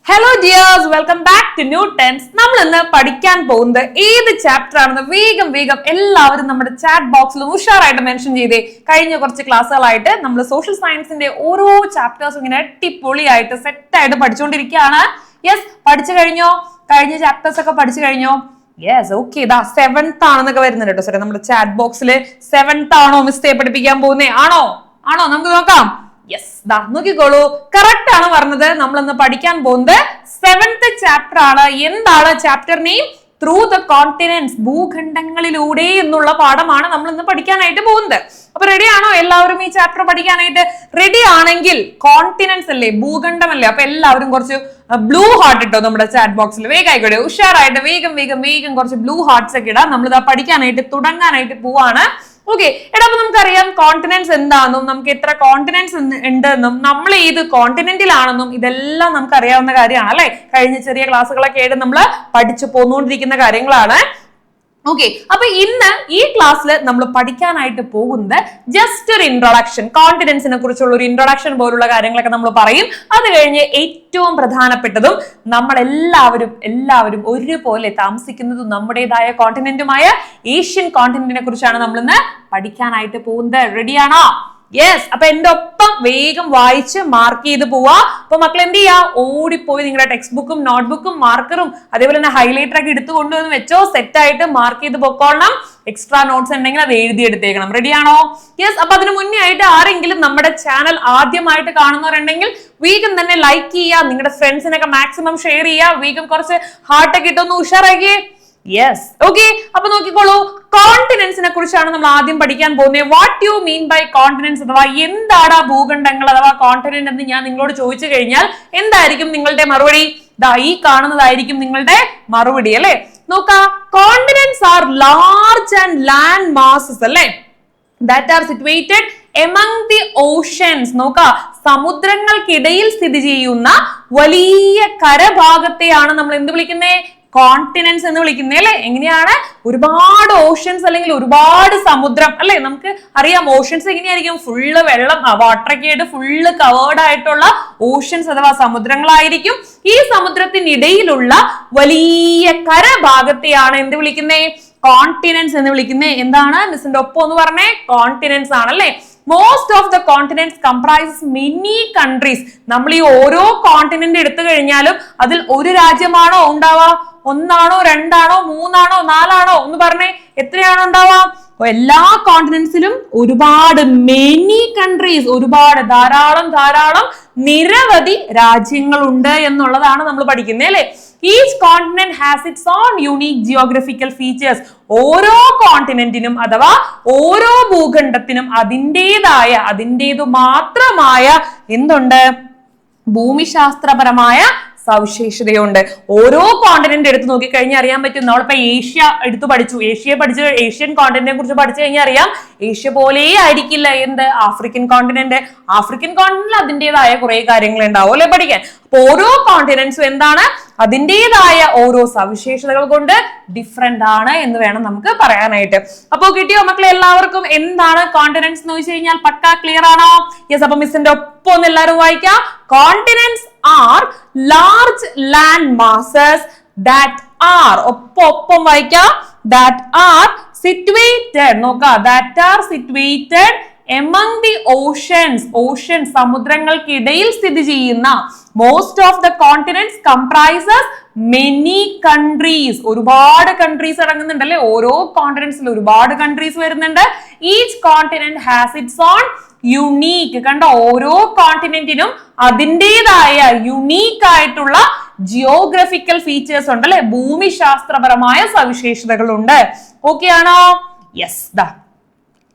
Hello dears, welcome back to new tense. നമ്മൾ ഇന്ന് പഠിക്കാൻ പോകുന്നത് ഏത് ചാപ്റ്റർ ആണെന്ന് വേഗം എല്ലാവരും നമ്മുടെ ചാറ്റ് ബോക്സിൽ ഉഷാറായിട്ട് മെൻഷൻ ചെയ്തേ. കഴിഞ്ഞ കുറച്ച് ക്ലാസ്സുകളായിട്ട് നമ്മൾ സോഷ്യൽ സയൻസിന്റെ ഓരോ ചാപ്റ്റേഴ്സും ഇങ്ങനെ അടിപൊളിയായിട്ട് സെറ്റായിട്ട് പഠിച്ചുകൊണ്ടിരിക്കുകയാണ്. യെസ്, പഠിച്ചു കഴിഞ്ഞോ? കഴിഞ്ഞ ചാപ്റ്റേഴ്സ് ഒക്കെ പഠിച്ചു കഴിഞ്ഞോ? Yes, okay. ഇതാ 7th ആണെന്നൊക്കെ വരുന്നുണ്ട് കേട്ടോ. സോറി, നമ്മുടെ ചാറ്റ് ബോക്സിൽ 7th ആണോ മിസ്റ്റേ പഠിപ്പിക്കാൻ പോകുന്നേ? ആണോ? നമുക്ക് നോക്കാം. യെസ്, ദാ നോക്കിക്കോളൂ, കറക്റ്റ് ആണ് പറഞ്ഞത്. നമ്മൾ ഇന്ന് പഠിക്കാൻ പോകുന്നത് 7th ചാപ്റ്റർ ആണ്. എന്താണ് chapter name? Through the continents, ഭൂഖണ്ഡങ്ങളിലൂടെ എന്നുള്ള പാഠമാണ് നമ്മൾ ഇന്ന് പഠിക്കാനായിട്ട് പോകുന്നത്. അപ്പൊ റെഡി ആണോ എല്ലാവരും ഈ ചാപ്റ്റർ പഠിക്കാനായിട്ട്? റെഡി ആണെങ്കിൽ കോണ്ടിനെന്റ്സ് അല്ലേ, ഭൂഖണ്ഡമല്ലേ, അപ്പൊ എല്ലാവരും കുറച്ച് ബ്ലൂ ഹാർട്ട് ഇട്ടോ നമ്മുടെ ചാറ്റ് ബോക്സിൽ. വേഗം ആയിക്കോട്ടെ, ഉഷാറായിട്ട് വേഗം കുറച്ച് ബ്ലൂ ഹാർട്ട്സ് ഒക്കെ ഇടാം. നമ്മളിതാ പഠിക്കാനായിട്ട് തുടങ്ങാനായിട്ട് പോവാണ്. ഓക്കെ, എടാ, അപ്പൊ നമുക്കറിയാം കോണ്ടിനെന്റ്സ് എന്താണെന്നും നമുക്ക് എത്ര കോണ്ടിനെന്റ്സ് ഉണ്ടെന്നും നമ്മൾ ഏത് കോണ്ടിനെന്റിലാണെന്നും ഇതെല്ലാം നമുക്ക് അറിയാവുന്ന കാര്യമാണ് അല്ലെ. കഴിഞ്ഞ ചെറിയ ക്ലാസ്സുകളൊക്കെ ആയിട്ട് നമ്മൾ പഠിച്ചു പോന്നുകൊണ്ടിരിക്കുന്ന കാര്യങ്ങളാണ്. ഓക്കെ, അപ്പൊ ഇന്ന് ഈ ക്ലാസ്സിൽ നമ്മൾ പഠിക്കാനായിട്ട് പോകുന്നത് ജസ്റ്റ് ഒരു ഇൻട്രൊഡക്ഷൻ, കോണ്ടിനെന്റ്സിനെ കുറിച്ചുള്ള ഒരു ഇൻട്രൊഡക്ഷൻ പോലുള്ള കാര്യങ്ങളൊക്കെ നമ്മൾ പറയും. അത് കഴിഞ്ഞ് ഏറ്റവും പ്രധാനപ്പെട്ടതും നമ്മൾ എല്ലാവരും ഒരുപോലെ താമസിക്കുന്നതും നമ്മുടേതായ കോണ്ടിനെന്റുമായ ഏഷ്യൻ കോണ്ടിനെന്റിനെ കുറിച്ചാണ് നമ്മൾ ഇന്ന് പഠിക്കാനായിട്ട് പോകുന്നത്. റെഡിയാണോ? യെസ്. അപ്പൊ എന്റെ ഒപ്പം വേഗം വായിച്ച് മാർക്ക് ചെയ്ത് പോവാ. അപ്പൊ മക്കൾ എന്ത് ചെയ്യാ? ഓടിപ്പോയി നിങ്ങളുടെ ടെക്സ്റ്റ് ബുക്കും നോട്ട്ബുക്കും മാർക്കറും അതേപോലെ തന്നെ ഹൈലൈറ്റർ ഒക്കെ എടുത്തു കൊണ്ടുവന്ന് വെച്ചോ. സെറ്റ് ആയിട്ട് മാർക്ക് ചെയ്ത് പൊക്കോളണം. എക്സ്ട്രാ നോട്ട്സ് ഉണ്ടെങ്കിൽ അത് എഴുതിയെടുത്തേക്കണം. റെഡിയാണോ? യെസ്. അപ്പൊ അതിന് മുന്നേ ആയിട്ട് ആരെങ്കിലും നമ്മുടെ ചാനൽ ആദ്യമായിട്ട് കാണുന്നവരുണ്ടെങ്കിൽ വേഗം തന്നെ ലൈക്ക് ചെയ്യുക, നിങ്ങളുടെ ഫ്രണ്ട്സിനൊക്കെ മാക്സിമം ഷെയർ ചെയ്യുക, വേഗം കുറച്ച് ഹാർട്ടൊക്കെ ഇട്ടൊന്ന് ഉഷാറാക്കിയേ. Yes, okay. അപ്പൊ നോക്കിക്കോളൂ, കോണ്ടിനെന്റ്സിനെ കുറിച്ചാണ് നമ്മൾ ആദ്യം പഠിക്കാൻ പോകുന്നത്. What you mean by continents അഥവാ എന്താണ് ഭൂഖണ്ഡങ്ങൾ അഥവാ കോണ്ടിനെന്റ് എന്ന് ഞാൻ നിങ്ങളോട് ചോദിച്ചു കഴിഞ്ഞാൽ എന്തായിരിക്കും നിങ്ങളുടെ മറുപടി? ദാ ഈ കാണുന്നതായിരിക്കും നിങ്ങളുടെ മറുപടി അല്ലെ. നോക്കാം, continents R large and land masses അല്ലെ, that are situated among the oceans. നോക്കാം, സമുദ്രങ്ങൾക്കിടയിൽ സ്ഥിതി ചെയ്യുന്ന വലിയ കരഭാഗത്തെയാണ് നമ്മൾ എന്ത് വിളിക്കുന്നത്? കോണ്ടിനെന്റ്സ് എന്ന് വിളിക്കുന്നത് അല്ലെ. എങ്ങനെയാണ്? ഒരുപാട് ഓഷ്യൻസ് അല്ലെങ്കിൽ ഒരുപാട് സമുദ്രം അല്ലെ. നമുക്ക് അറിയാം ഓഷ്യൻസ് എങ്ങനെയായിരിക്കും? ഫുള്ള് വെള്ളം, വാട്ടറൊക്കെ ആയിട്ട് ഫുള്ള് കവേർഡ് ആയിട്ടുള്ള ഓഷ്യൻസ് അഥവാ സമുദ്രങ്ങളായിരിക്കും. ഈ സമുദ്രത്തിനിടയിലുള്ള വലിയ കരഭാഗത്തെയാണ് എന്ത് വിളിക്കുന്നത്? കോണ്ടിനെന്റ്സ് എന്ന് വിളിക്കുന്നത്. എന്താണ് മിസ്സിന്റെ ഒപ്പം ഒന്ന് പറഞ്ഞേ? കോണ്ടിനെന്റ്സ് ആണല്ലേ. Most of the continents comprises many countries. നമ്മൾ ഈ ഓരോ കോണ്ടിനെന്റ് എടുത്തു കഴിഞ്ഞാലും അതിൽ ഒരു രാജ്യമാണോ ഉണ്ടാവുക? ഒന്നാണോ, രണ്ടാണോ, മൂന്നാണോ, നാലാണോ? ഒന്ന് പറഞ്ഞേ, എത്രയാണോ ഉണ്ടാവുക? എല്ലാ കോണ്ടിനെന്റ്സിലും ഒരുപാട് മെനി കൺട്രീസ്, ഒരുപാട് ധാരാളം നിരവധി രാജ്യങ്ങളുണ്ട് എന്നുള്ളതാണ് നമ്മൾ പഠിക്കുന്നത് അല്ലെ. Each continent has it's on unique geographical features. ഓരോ കോണ്ടിനെന്റിനും അഥവാ ഓരോ ഭൂഖണ്ഡത്തിനും അതിൻ്റേതു മാത്രമായ എന്തുണ്ട്? ഭൂമിശാസ്ത്രപരമായ സവിശേഷതയുണ്ട്. ഓരോ കോണ്ടിനെന്റ് എടുത്ത് നോക്കിക്കഴിഞ്ഞാൽ അറിയാൻ പറ്റും. നമ്മളിപ്പോ ഏഷ്യ എടുത്തു പഠിച്ചു, ഏഷ്യൻ കോണ്ടിനെന്റിനെ കുറിച്ച് പഠിച്ചു കഴിഞ്ഞാൽ അറിയാം ഏഷ്യ പോലെ ആയിരിക്കില്ല എന്ത് ആഫ്രിക്കൻ കോണ്ടിനെന്റ്. ആഫ്രിക്കൻ കോണ്ടിനെന്റിൽ അതിൻ്റെതായ കുറെ കാര്യങ്ങൾ ഉണ്ടാവും അല്ലെ പഠിക്കാൻ. അപ്പൊ ഓരോ കോണ്ടിനെന്റ്സും എന്താണ്? അതിൻ്റെതായ ഓരോ സവിശേഷതകൾ കൊണ്ട് ഡിഫറെന്റ് ആണ് എന്ന് വേണം നമുക്ക് പറയാനായിട്ട്. അപ്പൊ കിട്ടിയോ മക്കളെ എല്ലാവർക്കും? എന്താണ് കോണ്ടിനെന്റ്സ് എന്ന് ചോദിച്ചു കഴിഞ്ഞാൽ പക്കാ ക്ലിയർ ആണോ? യെസ്. അപ്പൊ മിസ്സിന്റെ ഒപ്പം ഒന്ന് എല്ലാവരും വായിക്കാം. Continents R large land masses that are, ഒപ്പം വായിക്കാം, ദാറ്റ് ആർ സിറ്റുവേറ്റഡ്. നോക്കാം, that are situated among the oceans, സമുദ്രങ്ങൾക്കിടയിൽ സ്ഥിതി ചെയ്യുന്ന. Most of the continents comprises many countries, ഒരുപാട് കൺട്രീസ് അടങ്ങുന്നുണ്ട് അല്ലെ. ഓരോ കോണ്ടിനെന്റ്സിൽ ഒരുപാട് കൺട്രീസ് വരുന്നുണ്ട്. Each continent has it's on unique. കണ്ടോ, ഓരോ കോണ്ടിനെന്റിനും അതിൻ്റെതായ യുണീക്ക് ആയിട്ടുള്ള ജിയോഗ്രഫിക്കൽ ഫീച്ചേഴ്സ് ഉണ്ട് അല്ലെ, ഭൂമിശാസ്ത്രപരമായ സവിശേഷതകളുണ്ട്. ഓക്കെ ആണോ? യെസ്. ദാ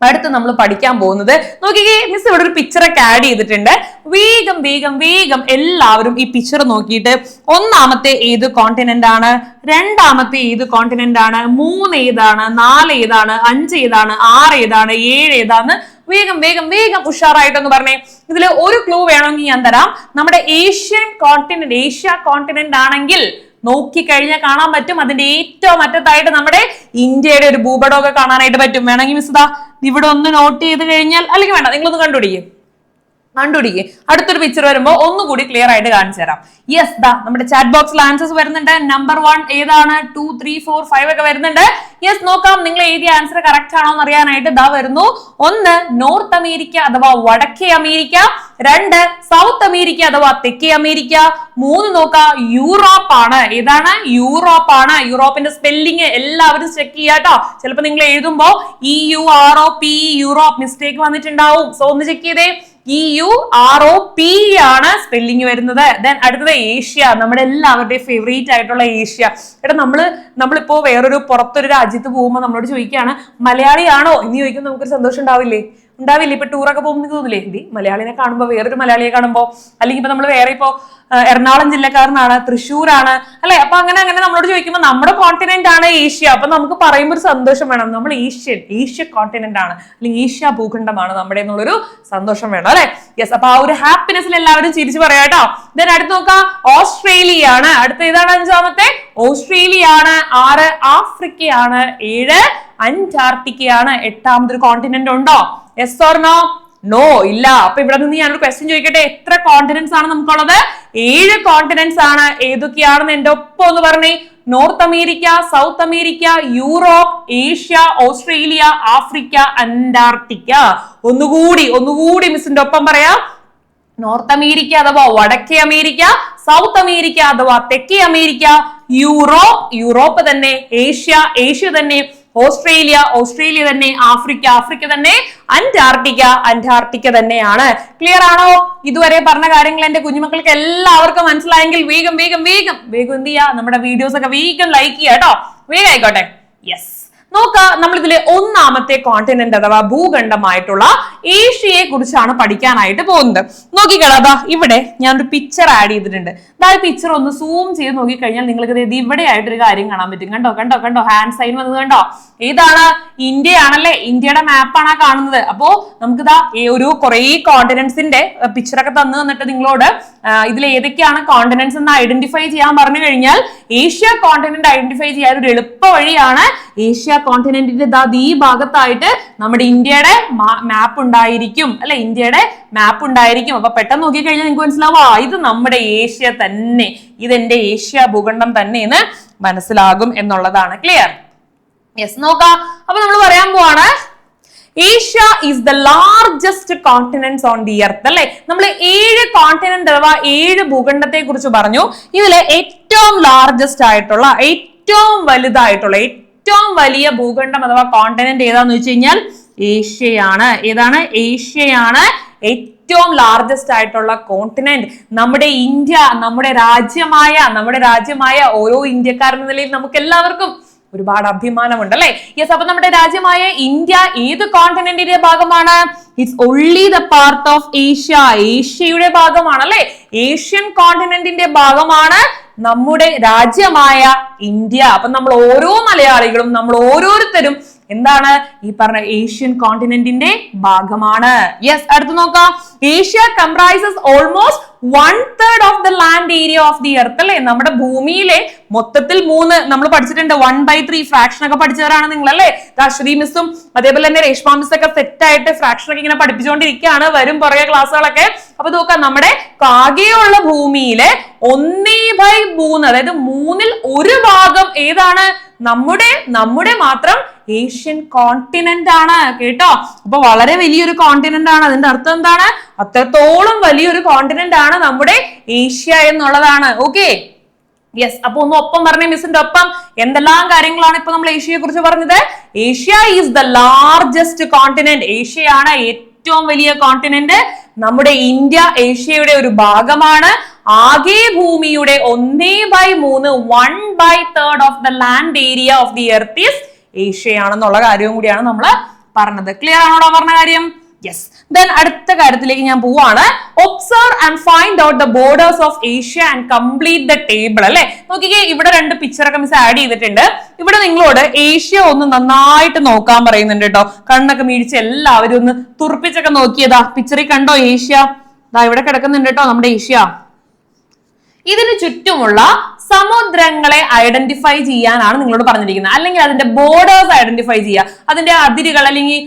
അടുത്ത് നമ്മൾ പഠിക്കാൻ പോകുന്നത് നോക്കിക്കേ, മിസ് ഇവിടെ ഒരു പിക്ചറൊക്കെ ആഡ് ചെയ്തിട്ടുണ്ട്. വേഗം എല്ലാവരും ഈ പിക്ചർ നോക്കിയിട്ട് ഒന്നാമത്തെ ഏത് കോണ്ടിനെന്റ് ആണ്, രണ്ടാമത്തെ ഏത് കോണ്ടിനെന്റ് ആണ്, 3 ഏതാണ്, 4 ഏതാണ്, 5 ഏതാണ്, 6 ഏതാണ്, 7 ഏതാന്ന് വേഗം ഉഷാറായിട്ടൊന്ന് പറഞ്ഞേ. ഇതിൽ ഒരു ക്ലൂ വേണമെങ്കിൽ ഞാൻ തരാം. നമ്മുടെ ഏഷ്യ കോണ്ടിനെന്റ് ആണെങ്കിൽ നോക്കിക്കഴിഞ്ഞാൽ കാണാൻ പറ്റും, അതിന്റെ ഏറ്റവും അറ്റത്തായിട്ട് നമ്മുടെ ഇന്ത്യയുടെ ഒരു ഭൂപടമൊക്കെ കാണാനായിട്ട് പറ്റും. വേണമെങ്കിൽ മിസ് ഇവിടെ ഒന്ന് നോട്ട് ചെയ്ത് കഴിഞ്ഞാൽ, അല്ലെങ്കിൽ വേണ്ട നിങ്ങളൊന്ന് കണ്ടുപിടിക്കും. കണ്ടുപിടിക്കുക. അടുത്തൊരു പിക്ചർ വരുമ്പോൾ ഒന്നുകൂടി ക്ലിയർ ആയിട്ട് കാണിച്ചു തരാം. യെസ്, ദാ നമ്മുടെ ചാറ്റ് ബോക്സിൽ ആൻസേഴ്സ് വരുന്നുണ്ട്. നമ്പർ 1 ഏതാണ്, 2, 3, 4, 5 ഒക്കെ വരുന്നുണ്ട്. യെസ്, നോക്കാം നിങ്ങൾ എഴുതിയ ആൻസർ കറക്റ്റ് ആണോ എന്ന് അറിയാനായിട്ട്. ദാ വരുന്നു. 1 നോർത്ത് അമേരിക്ക അഥവാ വടക്കേ അമേരിക്ക, 2 സൗത്ത് അമേരിക്ക അഥവാ തെക്കേ അമേരിക്ക, 3 നോക്കാം യൂറോപ്പ് ആണ്. ഏതാണ്, യൂറോപ്പ് ആണ്. യൂറോപ്പിന്റെ സ്പെല്ലിംഗ് എല്ലാവരും ചെക്ക് ചെയ്യാട്ടോ. ചിലപ്പോൾ നിങ്ങൾ എഴുതുമ്പോ EUROP യൂറോപ്പ് മിസ്റ്റേക്ക് വന്നിട്ടുണ്ടാവും. സോ ഒന്ന് ചെക്ക് ചെയ്തേ. EUROP ആണ് സ്പെല്ലിംഗ് വരുന്നത്. ദെൻ അടുത്തത് ഏഷ്യ, നമ്മുടെ എല്ലാവരുടെയും ഫേവറേറ്റ് ആയിട്ടുള്ള ഏഷ്യ. എടാ നമ്മളിപ്പോ വേറൊരു പുറത്തൊരു രാജ്യത്ത് പോകുമ്പോൾ നമ്മളോട് ചോദിക്കുകയാണ് മലയാളിയാണോ എന്ന് ചോദിക്കുമ്പോൾ നമുക്കൊരു സന്തോഷം ഉണ്ടാവില്ലേ? ഇപ്പൊ ടൂറൊക്കെ പോകുമ്പോൾ തോന്നില്ലേ, എന്തി മലയാളിനെ കാണുമ്പോൾ, വേറൊരു മലയാളിയെ കാണുമ്പോൾ, അല്ലെങ്കിൽ ഇപ്പൊ നമ്മൾ വേറെ ഇപ്പോ എറണാകുളം ജില്ലക്കാരനാണ്, തൃശ്ശൂരാണ് അല്ലെ, അപ്പൊ അങ്ങനെ നമ്മളോട് ചോദിക്കുമ്പോൾ നമ്മുടെ കോണ്ടിനെന്റ് ആണ് ഏഷ്യ. അപ്പൊ നമുക്ക് പറയുമ്പോൾ ഒരു സന്തോഷം വേണം, നമ്മൾ ഏഷ്യ കോണ്ടിനെന്റ് ആണ്, അല്ലെങ്കിൽ ഏഷ്യ ഭൂഖണ്ഡമാണ് നമ്മുടെ എന്നുള്ളൊരു സന്തോഷം വേണം അല്ലെ. യെസ്, അപ്പൊ ആ ഒരു ഹാപ്പിനെസ്സിൽ എല്ലാവരും ചിരിച്ചു പറയാട്ടോ. ദെൻ അടുത്ത് നോക്കാം ഓസ്ട്രേലിയ ആണ്. അടുത്ത ഏതാണ്, 5ാമത്തെ ഓസ്ട്രേലിയ ആണ്. 6 ആഫ്രിക്കയാണ്. 7 അന്റാർട്ടിക്കയാണ്. 8ാമതൊരു കോണ്ടിനെന്റ് ഉണ്ടോ? Yes or no? നോ, ഇല്ല. അപ്പൊ ഇവിടെ നിന്ന് ഞാനൊരു ക്വസ്റ്റ്യൻ ചോദിക്കട്ടെ, എത്ര കോണ്ടിനെന്റ്സ് ആണ് നമുക്കുള്ളത്? 7 കോണ്ടിനെന്റ്സ് ആണ്. ഏതൊക്കെയാണെന്ന് എന്റെ ഒപ്പം ഒന്ന് പറഞ്ഞേ. North America, south America, Europe, Asia, Australia, Africa, Antarctica. ഒന്നുകൂടി മിസ്സിന്റെ ഒപ്പം പറയാം. നോർത്ത് അമേരിക്ക അഥവാ വടക്കേ അമേരിക്ക, സൗത്ത് അമേരിക്ക അഥവാ തെക്കേ അമേരിക്ക, യൂറോപ്പ് തന്നെ, ഏഷ്യ തന്നെ, ഓസ്ട്രേലിയ തന്നെ, ആഫ്രിക്ക തന്നെ, അന്റാർട്ടിക്ക തന്നെയാണ്. ക്ലിയർ ആണോ? ഇതുവരെ പറഞ്ഞ കാര്യങ്ങൾ എന്റെ കുഞ്ഞുമക്കൾക്ക് എല്ലാവർക്കും മനസ്സിലായെങ്കിൽ വേഗം എന്ത് ചെയ്യാ, നമ്മുടെ വീഡിയോസ് ഒക്കെ വേഗം ലൈക്ക് ചെയ്യാം കേട്ടോ. വേഗം ആയിക്കോട്ടെ. യെസ്, നോക്കാം. നമ്മൾ ഇതിലെ 1ാമത്തെ കോണ്ടിനെന്റ് അഥവാ ഭൂഖണ്ഡമായിട്ടുള്ള ഏഷ്യയെ കുറിച്ചാണ് പഠിക്കാനായിട്ട് പോകുന്നത്. നോക്കിക്കളാ, ഇവിടെ ഞാനൊരു പിക്ചർ ആഡ് ചെയ്തിട്ടുണ്ട്. ഈ പിക്ചർ ഒന്ന് സൂം ചെയ്ത് നോക്കിക്കഴിഞ്ഞാൽ നിങ്ങൾക്ക് ഇത് ഇവിടെ ആയിട്ടൊരു കാര്യം കാണാൻ പറ്റും. കണ്ടോ ഹാൻഡ് സൈൻ വന്നത് കണ്ടോ? ഏതാണ്? ഇന്ത്യ ആണല്ലേ. ഇന്ത്യയുടെ മാപ്പാണ് കാണുന്നത്. അപ്പോ നമുക്ക് ഒരു കുറെ കോണ്ടിനെന്റ്സിന്റെ പിക്ചറൊക്കെ തന്നിട്ട് നിങ്ങളോട് ഇതിൽ ഏതൊക്കെയാണ് കോണ്ടിനെന്റ്സ് എന്ന് ഐഡന്റിഫൈ ചെയ്യാൻ പറഞ്ഞു കഴിഞ്ഞാൽ ഏഷ്യ കോണ്ടിനെന്റ് ഐഡന്റിഫൈ ചെയ്യാൻ ഒരു എളുപ്പ വഴിയാണ് ഏഷ്യ കോണ്ടിനെന്റിന്റെ ഈ ഭാഗത്തായിട്ട് നമ്മുടെ ഇന്ത്യയുടെ മാപ്പ് ഉണ്ടായിരിക്കും അല്ലെ, ഇന്ത്യയുടെ മാപ്പ് ഉണ്ടായിരിക്കും. അപ്പൊ പെട്ടെന്ന് നോക്കിക്കഴിഞ്ഞാൽ നിങ്ങൾക്ക് മനസ്സിലാവാ ഇത് നമ്മുടെ ഏഷ്യ തന്നെ, ഇതെന്റെ ഏഷ്യ ഭൂഖണ്ഡം തന്നെ എന്ന് മനസ്സിലാകും എന്നുള്ളതാണ്. ക്ലിയർ? യെസ്, നോക്കാം. അപ്പൊ നമ്മൾ പറയാൻ പോവാണ് Asia is the largest continents on the earth അല്ലെ. നമ്മൾ 7 കോണ്ടിനെന്റ് അഥവാ 7 ഭൂഖണ്ഡത്തെ കുറിച്ച് പറഞ്ഞു. ഇതിലെ ഏറ്റവും ലാർജസ്റ്റ് ആയിട്ടുള്ള, ഏറ്റവും വലുതായിട്ടുള്ള, ഏറ്റവും വലിയ ഭൂഖണ്ഡം അഥവാ കോണ്ടിനെന്റ് ഏതാന്ന് വെച്ച് കഴിഞ്ഞാൽ ഏഷ്യയാണ്. ഏതാണ്? ഏഷ്യയാണ് ഏറ്റവും ലാർജസ്റ്റ് ആയിട്ടുള്ള കോണ്ടിനെന്റ്. നമ്മുടെ ഇന്ത്യ, നമ്മുടെ രാജ്യമായ ഓരോ ഇന്ത്യക്കാരെന്ന നിലയിൽ നമുക്ക് എല്ലാവർക്കും ഒരുപാട് അഭിമാനമുണ്ട് അല്ലെ. യെസ്, അപ്പൊ നമ്മുടെ രാജ്യമായ ഇന്ത്യ ഏത് കോണ്ടിനെന്റിന്റെ ഭാഗമാണ്? It's only the part of Asia. ഏഷ്യയുടെ ഭാഗമാണ് അല്ലെ. ഏഷ്യൻ കോണ്ടിനെന്റിന്റെ ഭാഗമാണ് നമ്മുടെ രാജ്യമായ ഇന്ത്യ. അപ്പൊ നമ്മൾ ഓരോ മലയാളികളും, നമ്മൾ ഓരോരുത്തരും എന്താണ് ഈ പറഞ്ഞ ഏഷ്യൻ കോണ്ടിനെന്റിന്റെ ഭാഗമാണ്. യെസ്, അടുത്ത് നോക്കാം. Asia comprises almost 1/3 of the land area of the earth അല്ലെ. നമ്മുടെ ഭൂമിയിലെ മൊത്തത്തിൽ 3 നമ്മൾ പഠിച്ചിട്ടുണ്ട്. 1/3 ഫ്രാക്ഷൻ ഒക്കെ പഠിച്ചവരാണ് നിങ്ങൾ അല്ലെ. അശ്വതി മിസ്സും അതേപോലെ തന്നെ രേഷ്മ മിസ് ഒക്കെ സെറ്റ് ആയിട്ട് ഫ്രാക്ഷൻ ഒക്കെ ഇങ്ങനെ പഠിപ്പിച്ചുകൊണ്ടിരിക്കുകയാണ്, വരും പുറകെ ക്ലാസ്സുകളൊക്കെ. അപ്പൊ നോക്കാം, നമ്മുടെ ആകെയുള്ള ഭൂമിയിലെ 1/3 അതായത് 1/3 ഒരു ഭാഗം ഏതാണ്? നമ്മുടെ മാത്രം ഏഷ്യൻ കോണ്ടിനെന്റ് ആണ് കേട്ടോ. അപ്പൊ വളരെ വലിയൊരു കോണ്ടിനെന്റ് ആണ്. അതിന്റെ അർത്ഥം എന്താണ്? അത്രത്തോളം വലിയൊരു കോണ്ടിനെന്റ് ആണ് നമ്മുടെ ഏഷ്യ എന്നുള്ളതാണ്. Okay, yes. അപ്പൊ ഒന്ന് ഒപ്പം പറഞ്ഞ മിസ്സിന്റെ ഒപ്പം എന്തെല്ലാം കാര്യങ്ങളാണ് ഇപ്പൊ നമ്മൾ ഏഷ്യയെ കുറിച്ച് പറഞ്ഞത്? Asia is the largest continent. ഏഷ്യയാണ് ഏറ്റവും വലിയ കോണ്ടിനെന്റ്. നമ്മുടെ ഇന്ത്യ ഏഷ്യയുടെ ഒരു ഭാഗമാണ്. ആകെ ഭൂമിയുടെ 1/3 1/3 of the land area of the earth is ഏഷ്യയാണെന്നുള്ള കാര്യവും കൂടിയാണ് നമ്മൾ പറഞ്ഞത്. ക്ലിയർ ആണോടാ പറഞ്ഞ കാര്യം? യെസ്. ദെൻ അടുത്ത കാര്യത്തിലേക്ക് ഞാൻ പോവാണ്. Observe and find out the borders of Asia and complete the table അല്ലെ. നോക്കിക്കേ, ഇവിടെ 2 പിക്ചറൊക്കെ മിസ് ആഡ് ചെയ്തിട്ടുണ്ട്. ഇവിടെ നിങ്ങളോട് ഏഷ്യ ഒന്ന് നന്നായിട്ട് നോക്കാൻ പറയുന്നുണ്ട് കേട്ടോ. കണ്ണൊക്കെ മീഴിച്ച് എല്ലാവരും ഒന്ന് തുറപ്പിച്ചൊക്കെ നോക്കിയതാ. പിക്ചറിൽ കണ്ടോ ഏഷ്യ? ഇവിടെ കിടക്കുന്നുണ്ട് കേട്ടോ നമ്മുടെ ഏഷ്യ. ഇതിന് ചുറ്റുമുള്ള സമുദ്രങ്ങളെ ഐഡന്റിഫൈ ചെയ്യാനാണ് നിങ്ങളോട് പറഞ്ഞിരിക്കുന്നത്, അല്ലെങ്കിൽ അതിന്റെ ബോർഡേഴ്സ് ഐഡന്റിഫൈ ചെയ്യുക, അതിന്റെ അതിരുകൾ അല്ലെങ്കിൽ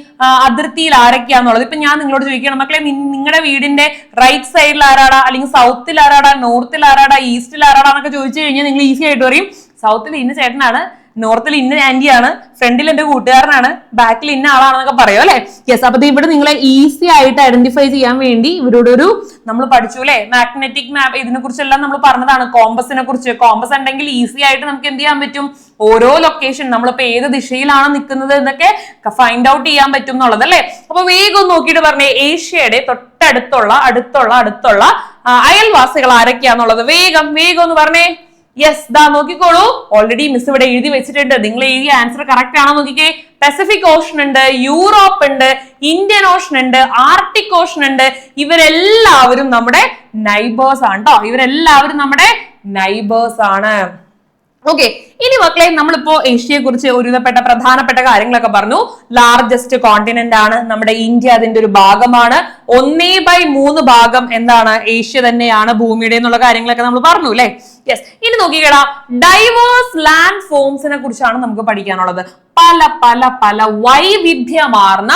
അതിർത്തിയിൽ ആരൊക്കെയാന്നുള്ളത്. ഇപ്പൊ ഞാൻ നിങ്ങളോട് ചോദിക്കണം, മക്കളെ നിങ്ങളുടെ വീടിന്റെ റൈറ്റ് സൈഡിൽ ആരാടാ, അല്ലെങ്കിൽ സൗത്തിൽ ആരാടാ, നോർത്തിൽ ആരാടാ, ഈസ്റ്റിൽ ആരാടാ എന്നൊക്കെ ചോദിച്ചു കഴിഞ്ഞാൽ നിങ്ങൾ ഈസി ആയിട്ട് പറയും സൗത്തിൽ ഇന്ന ചേട്ടനാണ്, നോർത്തിൽ ഇന്ന ആന്റിയാണ്, ഫ്രണ്ടിൽ എന്റെ കൂട്ടുകാരനാണ്, ബാക്കിൽ ഇന്ന ആളാണെന്നൊക്കെ പറയും അല്ലെ. യെസ്, അപ്പൊ ഇവിടെ നിങ്ങളെ ഈസി ആയിട്ട് ഐഡന്റിഫൈ ചെയ്യാൻ വേണ്ടി ഇവരോടൊരു നമ്മൾ പഠിച്ചു അല്ലെ, മാഗ്നറ്റിക് മാപ്പ്, ഇതിനെ കുറിച്ചെല്ലാം നമ്മൾ പറഞ്ഞതാണ്. കോമ്പസിനെ കുറിച്ച്, കോമ്പസ് ഉണ്ടെങ്കിൽ ഈസി ആയിട്ട് നമുക്ക് എന്ത് ചെയ്യാൻ പറ്റും, ഓരോ ലൊക്കേഷൻ നമ്മളിപ്പോ ഏത് ദിശയിലാണ് നിൽക്കുന്നത് എന്നൊക്കെ ഫൈൻഡ് ഔട്ട് ചെയ്യാൻ പറ്റും എന്നുള്ളത് അല്ലെ. അപ്പൊ വേഗം നോക്കിയിട്ട് പറഞ്ഞേ, ഏഷ്യയുടെ അടുത്തുള്ള അയൽവാസികൾ ആരൊക്കെയാന്നുള്ളത് വേഗം ഒന്ന് പറഞ്ഞേ. യെസ്, ദാ നോക്കിക്കോളൂ, ഓൾറെഡി മിസ് ഇവിടെ എഴുതി വെച്ചിട്ടുണ്ട്. നിങ്ങൾ എഴുതിയ ആൻസർ കറക്റ്റ് ആണോ നോക്കിക്കേ. പസഫിക് ഓഷൻ ഉണ്ട്, യൂറോപ്പ് ഉണ്ട്, ഇന്ത്യൻ ഓഷൻ ഉണ്ട്, ആർട്ടിക് ഓഷൻ ഉണ്ട്. ഇവരെല്ലാവരും നമ്മുടെ നൈബേഴ്സ് ആണ് കേട്ടോ, ഇവരെല്ലാവരും നമ്മുടെ നൈബേഴ്സ് ആണ്. ഓക്കെ, ഇനി മക്കളെ നമ്മളിപ്പോ ഏഷ്യയെ കുറിച്ച് ഒരുവിധപ്പെട്ട പ്രധാനപ്പെട്ട കാര്യങ്ങളൊക്കെ പറഞ്ഞു. ലാർജസ്റ്റ് കോണ്ടിനെന്റ് ആണ് നമ്മുടെ ഇന്ത്യ, അതിന്റെ ഒരു ഭാഗമാണ്. 1/3 ഭാഗം എന്താണ്, ഏഷ്യ തന്നെയാണ് ഭൂമിയുടെ എന്നുള്ള കാര്യങ്ങളൊക്കെ നമ്മൾ പറഞ്ഞു അല്ലെ. യെസ്, ഇനി നോക്കിക്കേടാ, ഡൈവേഴ്സ് ലാൻഡ് ഫോംസിനെ കുറിച്ചാണ് നമുക്ക് പഠിക്കാനുള്ളത്. പല പല പല വൈവിധ്യമാർന്ന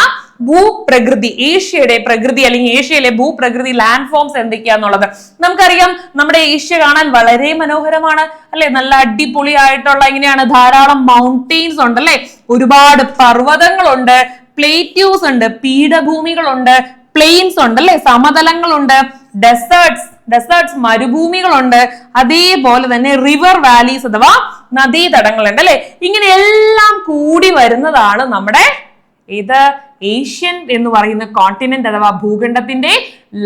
ഭൂപ്രകൃതി, ഏഷ്യയുടെ പ്രകൃതി അല്ലെങ്കിൽ ഏഷ്യയിലെ ഭൂപ്രകൃതി ലാൻഡ് ഫോംസ് എന്തൊക്കെയാന്നുള്ളത് നമുക്കറിയാം. നമ്മുടെ ഏഷ്യ കാണാൻ വളരെ മനോഹരമാണ് അല്ലെ, നല്ല അടിപൊളിയായിട്ടുള്ള ഇങ്ങനെയാണ്, ധാരാളം മൗണ്ടെയിൻസ് ഉണ്ട് അല്ലെ, ഒരുപാട് പർവ്വതങ്ങളുണ്ട്, പ്ലേറ്റ്യൂസ് ഉണ്ട്, പീഠഭൂമികളുണ്ട്, പ്ലെയിൻസ് ഉണ്ട് അല്ലെ, സമതലങ്ങളുണ്ട്, ഡെസേർട്സ് മരുഭൂമികളുണ്ട്, അതേപോലെ തന്നെ റിവർ വാലീസ് അഥവാ നദീതടങ്ങളുണ്ട് അല്ലെ. ഇങ്ങനെ എല്ലാം കൂടി വരുന്നതാണ് നമ്മുടെ ഇത് ഏഷ്യൻ എന്ന് പറയുന്ന കോണ്ടിനെന്റ് അഥവാ ഭൂഖണ്ഡത്തിന്റെ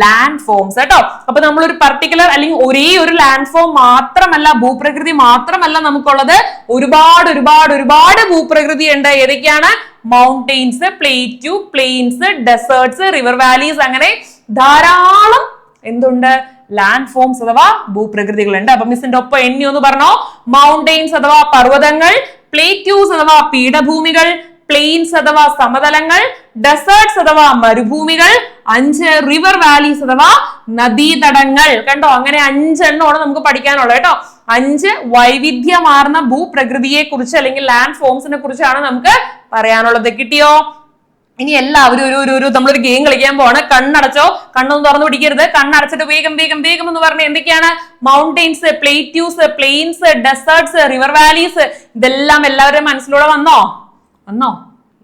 ലാൻഡ് ഫോംസ് കേട്ടോ. അപ്പൊ നമ്മളൊരു പർട്ടിക്കുലർ അല്ലെങ്കിൽ ഒരേ ഒരു ലാൻഡ് ഫോം മാത്രമല്ല, ഭൂപ്രകൃതി മാത്രമല്ല നമുക്കുള്ളത്, ഒരുപാട് ഭൂപ്രകൃതി ഉണ്ട്. ഏതൊക്കെയാണ്? Mountains, plateau, plains, deserts, river valleys, അങ്ങനെ ധാരാളം എന്തുണ്ട്, ലാൻഡ് ഫോംസ് അഥവാ ഭൂപ്രകൃതികളുണ്ട്. അപ്പൊ മിസ്സിന്റെ ഒപ്പം എണ്ണി ഒന്ന് പറഞ്ഞോ. മൗണ്ടെയിൻസ് അഥവാ പർവ്വതങ്ങൾ, പ്ലേറ്റ്യൂസ് അഥവാ പീഠഭൂമികൾ, പ്ലെയിൻസ് അഥവാ സമതലങ്ങൾ, ഡെസേർട്സ് അഥവാ മരുഭൂമികൾ, 5 റിവർ വാലീസ് അഥവാ നദീതടങ്ങൾ. കണ്ടോ, അങ്ങനെ 5 എണ്ണമാണ് നമുക്ക് പഠിക്കാനുള്ളത് കേട്ടോ. 5 വൈവിധ്യമാർന്ന ഭൂപ്രകൃതിയെ കുറിച്ച് അല്ലെങ്കിൽ ലാൻഡ് ഫോംസിനെ കുറിച്ചാണ് നമുക്ക് പറയാനുള്ളത്. കിട്ടിയോ? ഇനി എല്ലാവരും ഒരു നമ്മളൊരു ഗെയിം കളിക്കാൻ പോവാണ്. കണ്ണടച്ചോ, കണ്ണൊന്നും തുറന്നു പിടിക്കരുത്. കണ്ണടച്ചിട്ട് വേഗം എന്ന് പറഞ്ഞ എന്തൊക്കെയാണ്? Mountains, plateaus, plains, deserts, river valleys, ഇതെല്ലാം എല്ലാവരുടെയും മനസ്സിലൂടെ വന്നോ?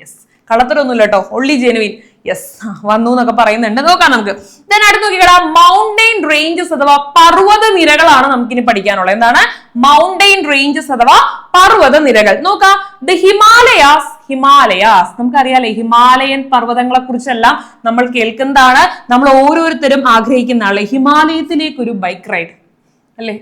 യെസ്, കളത്തരൊന്നുമില്ല കേട്ടോ, ഒള്ളി ജെനുവിൻ. യെസ്, വന്നു എന്നൊക്കെ പറയുന്നുണ്ട്. നോക്കാം നമുക്ക്. ദെൻ അടുത്ത് നോക്കിക്കടാ, മൗണ്ടെയിൻ റേഞ്ചസ് അഥവാ പർവ്വത നിരകളാണ് നമുക്കിനി പഠിക്കാനുള്ളത്. എന്താണ്? മൗണ്ടെയിൻ റേഞ്ചസ് അഥവാ പർവ്വത നിരകൾ. നോക്കാം, ദ ഹിമാലയാസ് നമുക്കറിയാലേ, ഹിമാലയൻ പർവ്വതങ്ങളെ കുറിച്ചെല്ലാം നമ്മൾ കേൾക്കുന്നതാണ്. നമ്മൾ ഓരോരുത്തരും ആഗ്രഹിക്കുന്നതാണ് ഹിമാലയത്തിലേക്ക് ഒരു ബൈക്ക് റൈഡ് അല്ലേ,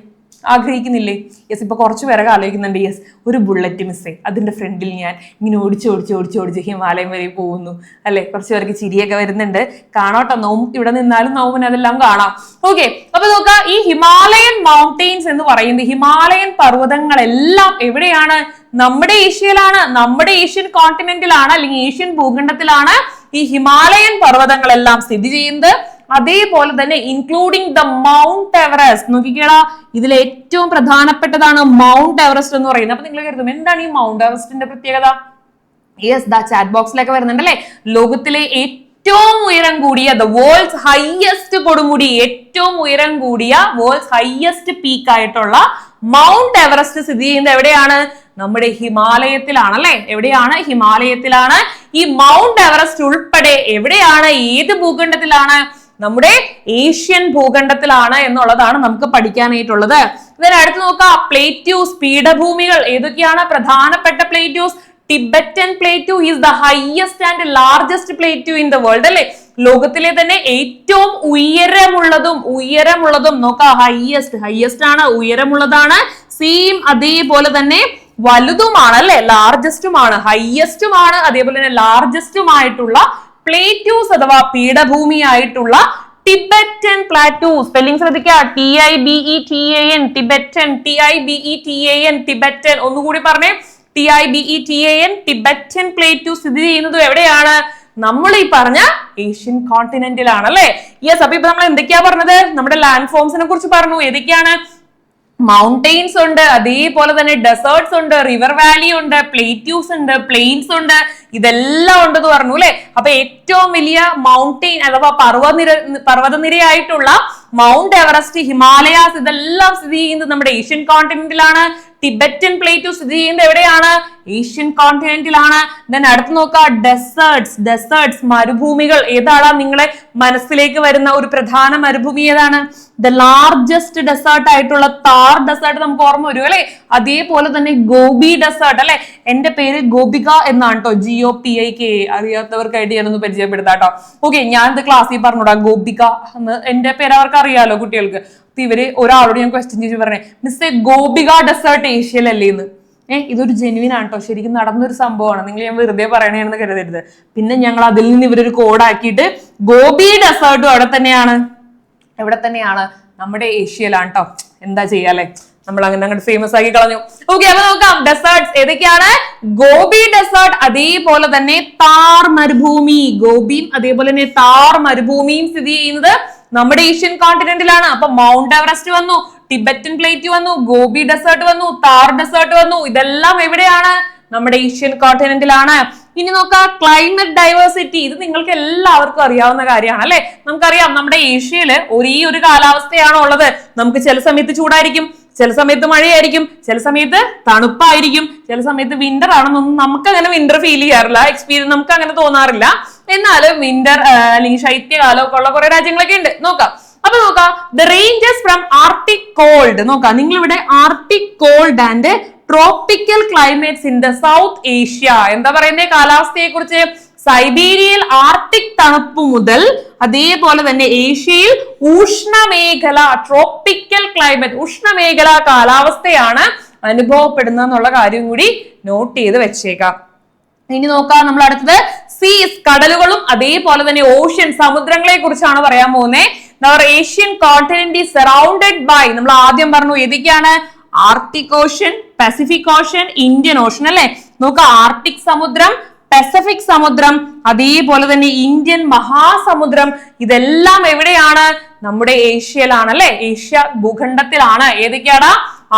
ആഗ്രഹിക്കുന്നില്ലേ? യെസ്, ഇപ്പൊ കുറച്ചു പേരൊക്കെ ആലോചിക്കുന്നുണ്ട്. യെസ്, ഒരു ബുള്ളറ്റ് മിസ്സേ, അതിന്റെ ഫ്രണ്ടിൽ ഞാൻ ഇങ്ങനെ ഓടിച്ച് ഹിമാലയം വരെ പോകുന്നു അല്ലെ. കുറച്ചു പേർക്ക് ചിരിയൊക്കെ വരുന്നുണ്ട്. കാണാട്ടോ, ഇവിടെ നിന്നാലും നോമ്പിന് അതെല്ലാം കാണാം. ഓക്കെ, അപ്പൊ നോക്കാം, ഈ ഹിമാലയൻ മൗണ്ടെയിൻസ് എന്ന് പറയുന്നത്, ഹിമാലയൻ പർവ്വതങ്ങളെല്ലാം എവിടെയാണ്? നമ്മുടെ ഏഷ്യയിലാണ്, നമ്മുടെ ഏഷ്യൻ കോണ്ടിനെന്റിലാണ് അല്ലെങ്കിൽ ഏഷ്യൻ ഭൂഖണ്ഡത്തിലാണ് ഈ ഹിമാലയൻ പർവ്വതങ്ങളെല്ലാം സ്ഥിതി ചെയ്യുന്നത്. അതേപോലെ തന്നെ ഇൻക്ലൂഡിംഗ് ദ മൗണ്ട് എവറസ്റ്റ്. നോക്കിക്കേടാ, ഇതിൽ ഏറ്റവും പ്രധാനപ്പെട്ടതാണ് മൗണ്ട് എവറസ്റ്റ് എന്ന് പറയുന്നത്. അപ്പൊ നിങ്ങൾ കരുതും എന്താണ് ഈ മൗണ്ട് എവറസ്റ്റിന്റെ പ്രത്യേകത? യെസ്, ദാ ചാറ്റ് ബോക്സിലൊക്കെ വരുന്നുണ്ട് അല്ലെ. ലോകത്തിലെ ഏറ്റവും ഉയരം കൂടിയ ദ വേൾഡ്സ് ഹൈയസ്റ്റ് കൊടുമുടി, ഏറ്റവും ഉയരം കൂടിയ വേൾഡ്സ് ഹൈയസ്റ്റ് പീക്ക് ആയിട്ടുള്ള മൗണ്ട് എവറസ്റ്റ് സ്ഥിതി ചെയ്യുന്നത് എവിടെയാണ്? നമ്മുടെ ഹിമാലയത്തിലാണ് അല്ലെ. എവിടെയാണ്? ഹിമാലയത്തിലാണ്. ഈ മൗണ്ട് എവറസ്റ്റ് ഉൾപ്പെടെ എവിടെയാണ്? ഏത് ഭൂഖണ്ഡത്തിലാണ്? നമ്മുടെ ഏഷ്യൻ ഭൂഖണ്ഡത്തിലാണ് എന്നുള്ളതാണ് നമുക്ക് പഠിക്കാനായിട്ടുള്ളത്. ഇതിനടുത്ത് നോക്കാം, പ്ലേറ്റ്യൂസ്, പീഠഭൂമികൾ. ഏതൊക്കെയാണ് പ്രധാനപ്പെട്ട plateaus? Tibetan plateau is the highest and largest plateau in the world അല്ലെ. ലോകത്തിലെ തന്നെ ഏറ്റവും ഉയരമുള്ളതും നോക്കാം, ഹൈയസ്റ്റ് ആണ്, ഉയരമുള്ളതാണ്. സെയിം അതേപോലെ തന്നെ വലുതുമാണ് അല്ലെ, ലാർജസ്റ്റുമാണ്, ഹൈയസ്റ്റുമാണ്, അതേപോലെ തന്നെ ലാർജസ്റ്റുമായിട്ടുള്ള പ്ലേറ്റ്യൂസ് അഥവാ പീഠഭൂമിയായിട്ടുള്ള ടിബറ്റൻ പ്ലാറ്റൂ. സ്പെല്ലിംഗ് ശ്രദ്ധിക്കുക, TIBETAN, ടിബറ്റൻ, TIBETAN, ടിബറ്റൻ. ഒന്നുകൂടി പറഞ്ഞേ, TIBETAN, ടിബറ്റൻ പ്ലേറ്റ്യൂ സ്ഥിതി ചെയ്യുന്നത് എവിടെയാണ്? നമ്മൾ ഈ പറഞ്ഞ ഏഷ്യൻ കോണ്ടിനെന്റിലാണ് അല്ലെ. യെസ്, അപ്പൊ ഇപ്പൊ നമ്മൾ എന്തൊക്കെയാ പറഞ്ഞത്? നമ്മുടെ ലാൻഡ് ഫോംസിനെ കുറിച്ച് പറഞ്ഞു. ഏതൊക്കെയാണ്? മൗണ്ടെയിൻസ് ഉണ്ട്, അതേപോലെ തന്നെ ഡെസേർട്സ് ഉണ്ട്, റിവർ വാലി ഉണ്ട്, പ്ലേറ്റ്യൂസ് ഉണ്ട്, പ്ലെയിൻസ് ഉണ്ട്, ഇതെല്ലാം ഉണ്ടെന്ന് പറഞ്ഞു അല്ലെ. അപ്പൊ ഏറ്റവും വലിയ മൗണ്ടെയിൻ അഥവാ പർവ്വതനിരയായിട്ടുള്ള മൗണ്ട് എവറസ്റ്റ്, ഹിമാലയാസ് ഇതെല്ലാം സ്ഥിതി ചെയ്യുന്നത് നമ്മുടെ ഏഷ്യൻ കോണ്ടിനെന്റിലാണ്. ടിബറ്റൻ പ്ലേറ്റു സ്ഥിതി ചെയ്യുന്നത് എവിടെയാണ്? ഏഷ്യൻ കോണ്ടിനെന്റിലാണ്. ദെൻ അടുത്ത് നോക്കാം, ഡെസേർട്സ് മരുഭൂമികൾ. ഏതാണ് നിങ്ങളെ മനസ്സിലേക്ക് വരുന്ന ഒരു പ്രധാന മരുഭൂമി ഏതാണ്? ദ ലാർജസ്റ്റ് ഡെസേർട്ട് ആയിട്ടുള്ള താർ ഡെസേർട്ട് നമുക്ക് ഓർമ്മ വരും അല്ലെ. അതേപോലെ തന്നെ ഗോബി ഡെസേർട്ട് അല്ലെ. എന്റെ പേര് ഗോപിക എന്നാണ് കേട്ടോ, GOPIK. അറിയാത്തവർക്കായിട്ട് ഞാനൊന്ന് പരിചയപ്പെടുത്താട്ടോ. ഓക്കെ, ഞാൻ ഇത് ക്ലാസ്സിൽ പറഞ്ഞോടാ ഗോപിക എന്ന്. എന്റെ പേര് അവർക്ക് അറിയാലോ കുട്ടികൾക്ക്. ഇവര് ഒരാളോട് ഞാൻ ക്വസ്റ്റ്യൻ ചോദിച്ചു പറഞ്ഞേ, മിസ്സേ ഗോപിക ഡെസേർട്ട് ഏഷ്യയിലല്ലേ എന്ന്. ഇതൊരു ജെനുവിൻ ആണ് കേട്ടോ, ശരിക്കും നടന്നൊരു സംഭവമാണ്. നിങ്ങൾ ഞാൻ വെറുതെ പറയണേന്ന് കരുതരുത്. പിന്നെ ഞങ്ങൾ അതിൽ നിന്ന് ഇവരൊരു കോഡാക്കിയിട്ട് ഗോബി ഡെസേർട്ടും എവിടെ തന്നെയാണ് നമ്മുടെ ഏഷ്യയിലാണ് കേട്ടോ. എന്താ ചെയ്യാല്ലേ, നമ്മൾ അങ്ങനെ ഫേമസ് ആക്കി കളഞ്ഞു. ഓക്കെ, അപ്പൊ നോക്കാം ഡെസേർട്സ് ഏതൊക്കെയാണ്. ഗോബി ഡെസേർട്ട്, അതേപോലെ തന്നെ താർ മരുഭൂമി. ഗോബിയും അതേപോലെ തന്നെ താർ മരുഭൂമിയും സ്ഥിതി ചെയ്യുന്നത് നമ്മുടെ ഏഷ്യൻ കോണ്ടിനെന്റിലാണ്. അപ്പൊ മൗണ്ട് എവറസ്റ്റ് വന്നു, ടിബറ്റൻ പ്ലേറ്റ് വന്നു, ഗോബി ഡെസേർട്ട് വന്നു, താർ ഡെസേർട്ട് വന്നു. ഇതെല്ലാം എവിടെയാണ്? നമ്മുടെ ഏഷ്യൻ കോണ്ടിനെന്റിലാണ്. ഇനി നോക്കാം ക്ലൈമറ്റ് ഡൈവേഴ്സിറ്റി. ഇത് നിങ്ങൾക്ക് എല്ലാവർക്കും അറിയാവുന്ന കാര്യമാണ് അല്ലെ. നമുക്കറിയാം നമ്മുടെ ഏഷ്യയില് ഒരേ ഒരു കാലാവസ്ഥയാണോ ഉള്ളത്. നമുക്ക് ചില സമയത്ത് ചൂടായിരിക്കും, ചില സമയത്ത് മഴയായിരിക്കും, ചില സമയത്ത് തണുപ്പായിരിക്കും, ചില സമയത്ത് വിന്റർ ആണെന്നൊന്നും നമുക്ക് അങ്ങനെ വിന്റർ ഫീൽ ചെയ്യാറില്ല. എക്സ്പീരിയൻസ് നമുക്ക് അങ്ങനെ തോന്നാറില്ല. എന്നാലും വിന്റർ അല്ലെങ്കിൽ ശൈത്യകാലം ഒക്കെ ഉള്ള കുറെ രാജ്യങ്ങളൊക്കെ ഉണ്ട്. നോക്കാം. അപ്പൊ നോക്കാം, the ranges from Arctic cold. നോക്കാം, നിങ്ങൾ ഇവിടെ Arctic cold and tropical climates in the South Asia. എന്താ പറയുന്നത് കാലാവസ്ഥയെ കുറിച്ച്? സൈബീരിയയിൽ ആർട്ടിക് തണുപ്പ് മുതൽ അതേപോലെ തന്നെ ഏഷ്യയിൽ ഉഷ്ണമേഖല ട്രോപ്പിക്കൽ ക്ലൈമറ്റ്, ഉഷ്ണമേഖല കാലാവസ്ഥയാണ് അനുഭവപ്പെടുന്നത് എന്നുള്ള കാര്യം കൂടി നോട്ട് ചെയ്ത് വെച്ചേക്കാം. ഇനി നോക്കാം, നമ്മൾ അടുത്തത് സീസ്, കടലുകളും അതേപോലെ തന്നെ ഓഷ്യൻ, സമുദ്രങ്ങളെ കുറിച്ചാണ് പറയാൻ പോകുന്നത്. നമ്മുടെ Asian continent is surrounded by, നമ്മൾ ആദ്യം പറഞ്ഞു ഏതൊക്കെയാണ്? Arctic Ocean, Pacific Ocean, Indian Ocean അല്ലെ. നോക്കാം, ആർട്ടിക് സമുദ്രം, പസഫിക് സമുദ്രം, അതേപോലെ തന്നെ ഇന്ത്യൻ മഹാസമുദ്രം, ഇതെല്ലാം എവിടെയാണ്? നമ്മുടെ ഏഷ്യയിലാണ് അല്ലെ. ഏഷ്യ ഭൂഖണ്ഡത്തിലാണ്. ഏതൊക്കെയാണ്?